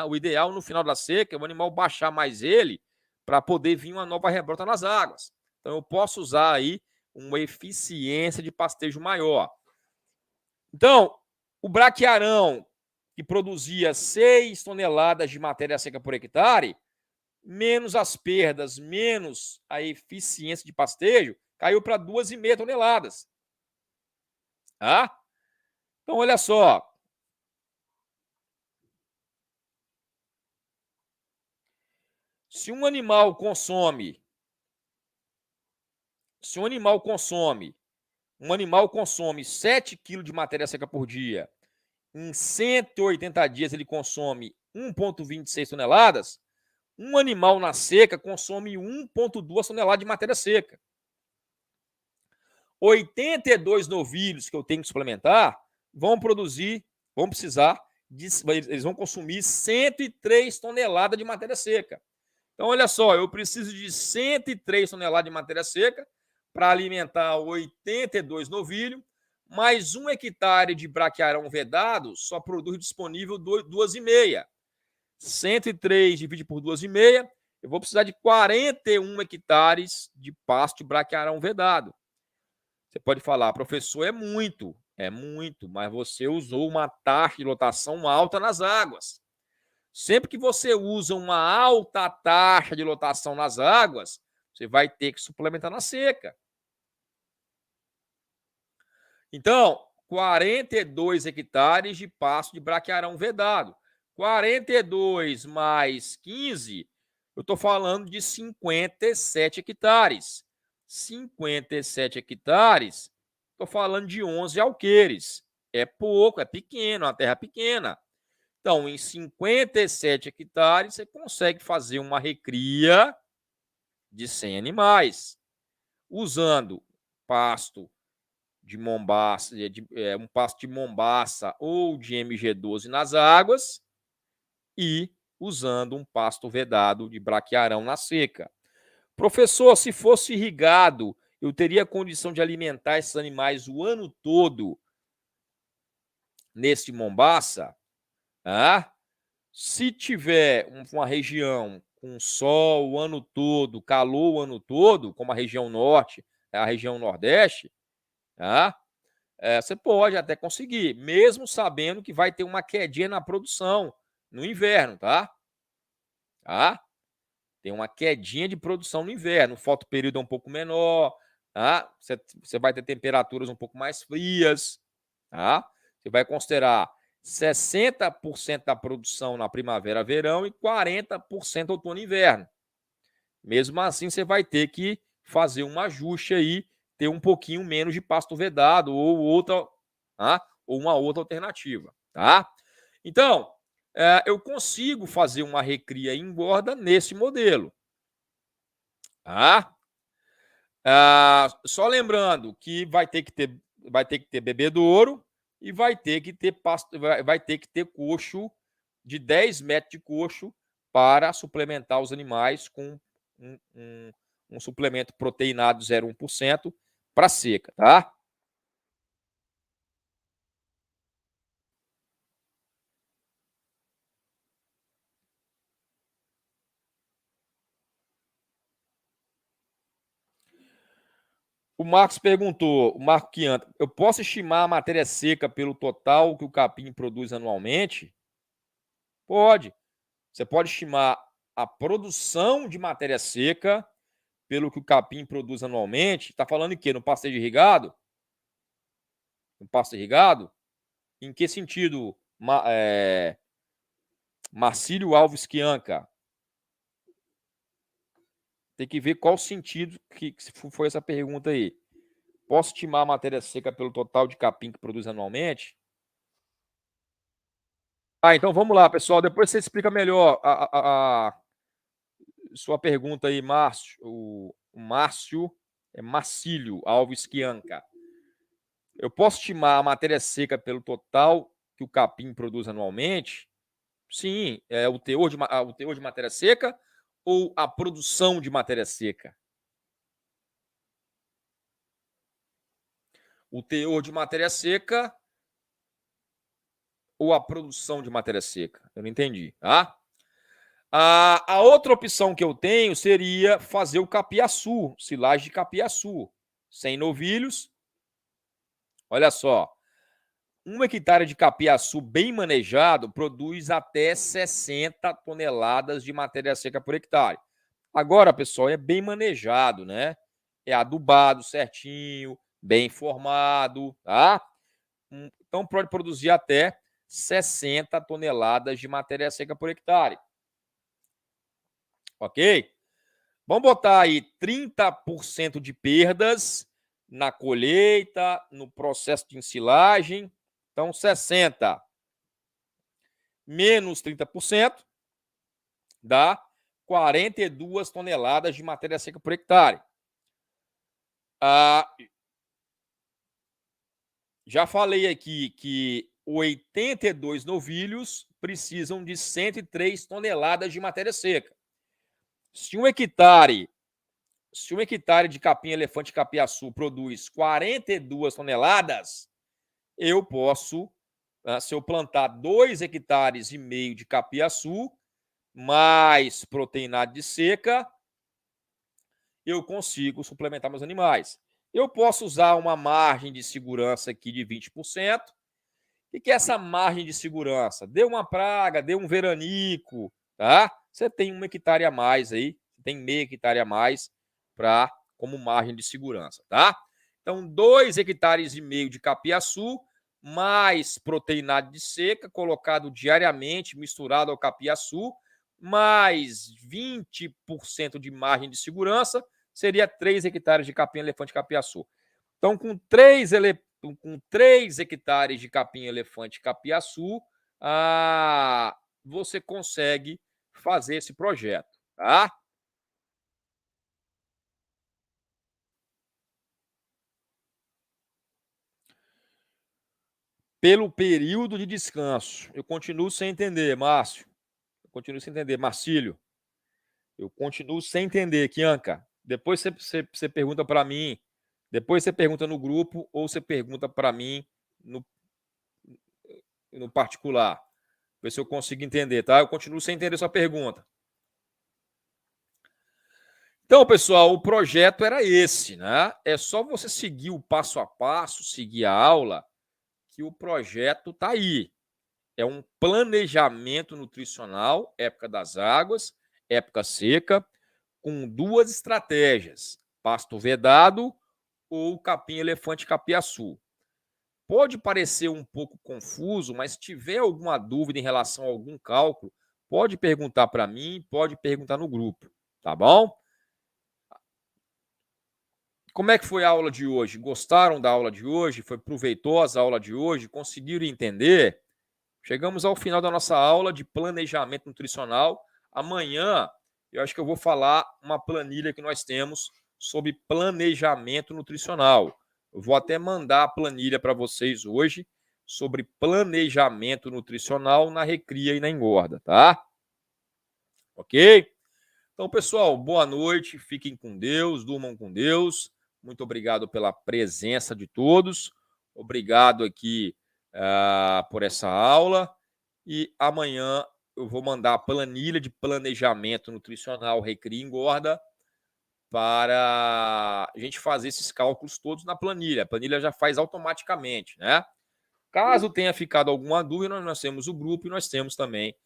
O ideal no final da seca é o animal baixar mais ele para poder vir uma nova rebrota nas águas. Então, eu posso usar aí uma eficiência de pastejo maior. Então, o braquiarão, que produzia 6 toneladas de matéria seca por hectare, menos as perdas, menos a eficiência de pastejo, caiu para 2,5 toneladas. Então, olha só. Se um animal consome um animal consome 7 kg de matéria seca por dia, em 180 dias ele consome 1,26 toneladas, um animal na seca consome 1,2 toneladas de matéria seca. 82 novilhos que eu tenho que suplementar vão precisar, eles vão consumir 103 toneladas de matéria seca. Então, olha só, eu preciso de 103 toneladas de matéria seca para alimentar 82 novilhos, mais 1 hectare de braquiarão vedado só produz disponível 2,5. 103 divide por 2,5, eu vou precisar de 41 hectares de pasto de braquiarão vedado. Você pode falar, professor, é muito, mas você usou uma taxa de lotação alta nas águas. Sempre que você usa uma alta taxa de lotação nas águas, você vai ter que suplementar na seca. Então, 42 hectares de pasto de braquiarão vedado. 42 mais 15, eu estou falando de 57 hectares. 57 hectares, estou falando de 11 alqueires. É pouco, é pequeno, uma terra pequena. Então, em 57 hectares, você consegue fazer uma recria de 100 animais, usando pasto de mombaça, um pasto de mombaça ou de MG12 nas águas e usando um pasto vedado de braquiarão na seca. Professor, se fosse irrigado, eu teria condição de alimentar esses animais o ano todo nesse mombaça? Se tiver uma região com sol o ano todo, calor o ano todo, como a região norte, a região nordeste, você pode até conseguir, mesmo sabendo que vai ter uma quedinha na produção no inverno, tá? Tem uma quedinha de produção no inverno, o fotoperíodo é um pouco menor, você vai ter temperaturas um pouco mais frias, Você vai considerar 60% da produção na primavera, verão e 40% outono e inverno. Mesmo assim, você vai ter que fazer um ajuste aí, ter um pouquinho menos de pasto vedado ou uma outra alternativa, tá? Então, eu consigo fazer uma recria e engorda nesse modelo, tá? Só lembrando que vai ter que ter bebedouro e vai ter que ter pasto, vai ter que ter coxo de 10 metros de coxo para suplementar os animais com um suplemento proteinado 0,1% para seca, tá? O Marcos perguntou, o Marco Chianta, eu posso estimar a matéria seca pelo total que o capim produz anualmente? Pode. Você pode estimar a produção de matéria seca pelo que o capim produz anualmente. Está falando em quê? No pasto irrigado? No pasto irrigado? Em que sentido, Marcílio Alves Chianca? Tem que ver qual sentido que foi essa pergunta aí. Posso estimar a matéria seca pelo total de capim que produz anualmente? Então vamos lá, pessoal. Depois você explica melhor a sua pergunta aí, Márcio. O Márcio é Marcílio Alves Chianca. Eu posso estimar a matéria seca pelo total que o capim produz anualmente? Sim, o teor de matéria seca ou a produção de matéria seca? O teor de matéria seca ou a produção de matéria seca? Eu não entendi, tá? A outra opção que eu tenho seria fazer o capiaçu, silagem de capiaçu, sem novilhos. Olha só, 1 hectare de capiaçu bem manejado produz até 60 toneladas de matéria seca por hectare. Agora, pessoal, é bem manejado, né? É adubado certinho, bem formado, tá? Então, pode produzir até 60 toneladas de matéria seca por hectare. Ok? Vamos botar aí 30% de perdas na colheita, no processo de ensilagem. Então, 60 menos 30% dá 42 toneladas de matéria seca por hectare. Já falei aqui que 82 novilhos precisam de 103 toneladas de matéria seca. Se um hectare de capim-elefante capiaçu produz 42 toneladas, eu posso, se eu plantar 2,5 hectares de capiaçu, mais proteinado de seca, eu consigo suplementar meus animais. Eu posso usar uma margem de segurança aqui de 20%. O que é essa margem de segurança? Deu uma praga, deu um veranico, tá? Você tem 1 hectare a mais aí, tem meio hectare a mais como margem de segurança, tá? Então, 2,5 hectares de capiaçu, mais proteinado de seca, colocado diariamente, misturado ao capiaçu, mais 20% de margem de segurança, seria 3 hectares de capim-elefante capiaçu. Então, com 3 hectares de capim-elefante capiaçu, você consegue fazer esse projeto, tá? Pelo período de descanso. Eu continuo sem entender, Márcio. Eu continuo sem entender, Marcílio. Eu continuo sem entender, Kianca. Depois você pergunta para mim. Depois você pergunta no grupo ou você pergunta para mim no particular. Ver se eu consigo entender, tá? Eu continuo sem entender sua pergunta. Então, pessoal, o projeto era esse, né? É só você seguir o passo a passo, seguir a aula, que o projeto tá aí. É um planejamento nutricional, época das águas, época seca, com 2 estratégias: pasto vedado ou capim-elefante capiaçu. Pode parecer um pouco confuso, mas se tiver alguma dúvida em relação a algum cálculo, pode perguntar para mim, pode perguntar no grupo, tá bom? Como é que foi a aula de hoje? Gostaram da aula de hoje? Foi proveitosa a aula de hoje? Conseguiram entender? Chegamos ao final da nossa aula de planejamento nutricional. Amanhã, eu acho que eu vou falar uma planilha que nós temos sobre planejamento nutricional. Eu vou até mandar a planilha para vocês hoje sobre planejamento nutricional na recria e na engorda, tá? Ok? Então, pessoal, boa noite, fiquem com Deus, durmam com Deus. Muito obrigado pela presença de todos. Obrigado aqui por essa aula. E amanhã eu vou mandar a planilha de planejamento nutricional Recria e Engorda para a gente fazer esses cálculos todos na planilha. A planilha já faz automaticamente, né? Caso tenha ficado alguma dúvida, nós temos o grupo e nós temos também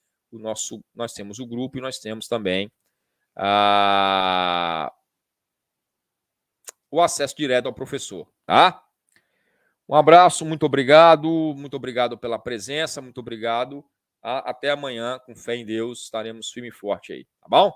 o acesso direto ao professor, tá? Um abraço, muito obrigado pela presença, muito obrigado. Até amanhã, com fé em Deus, estaremos firme e forte aí, tá bom?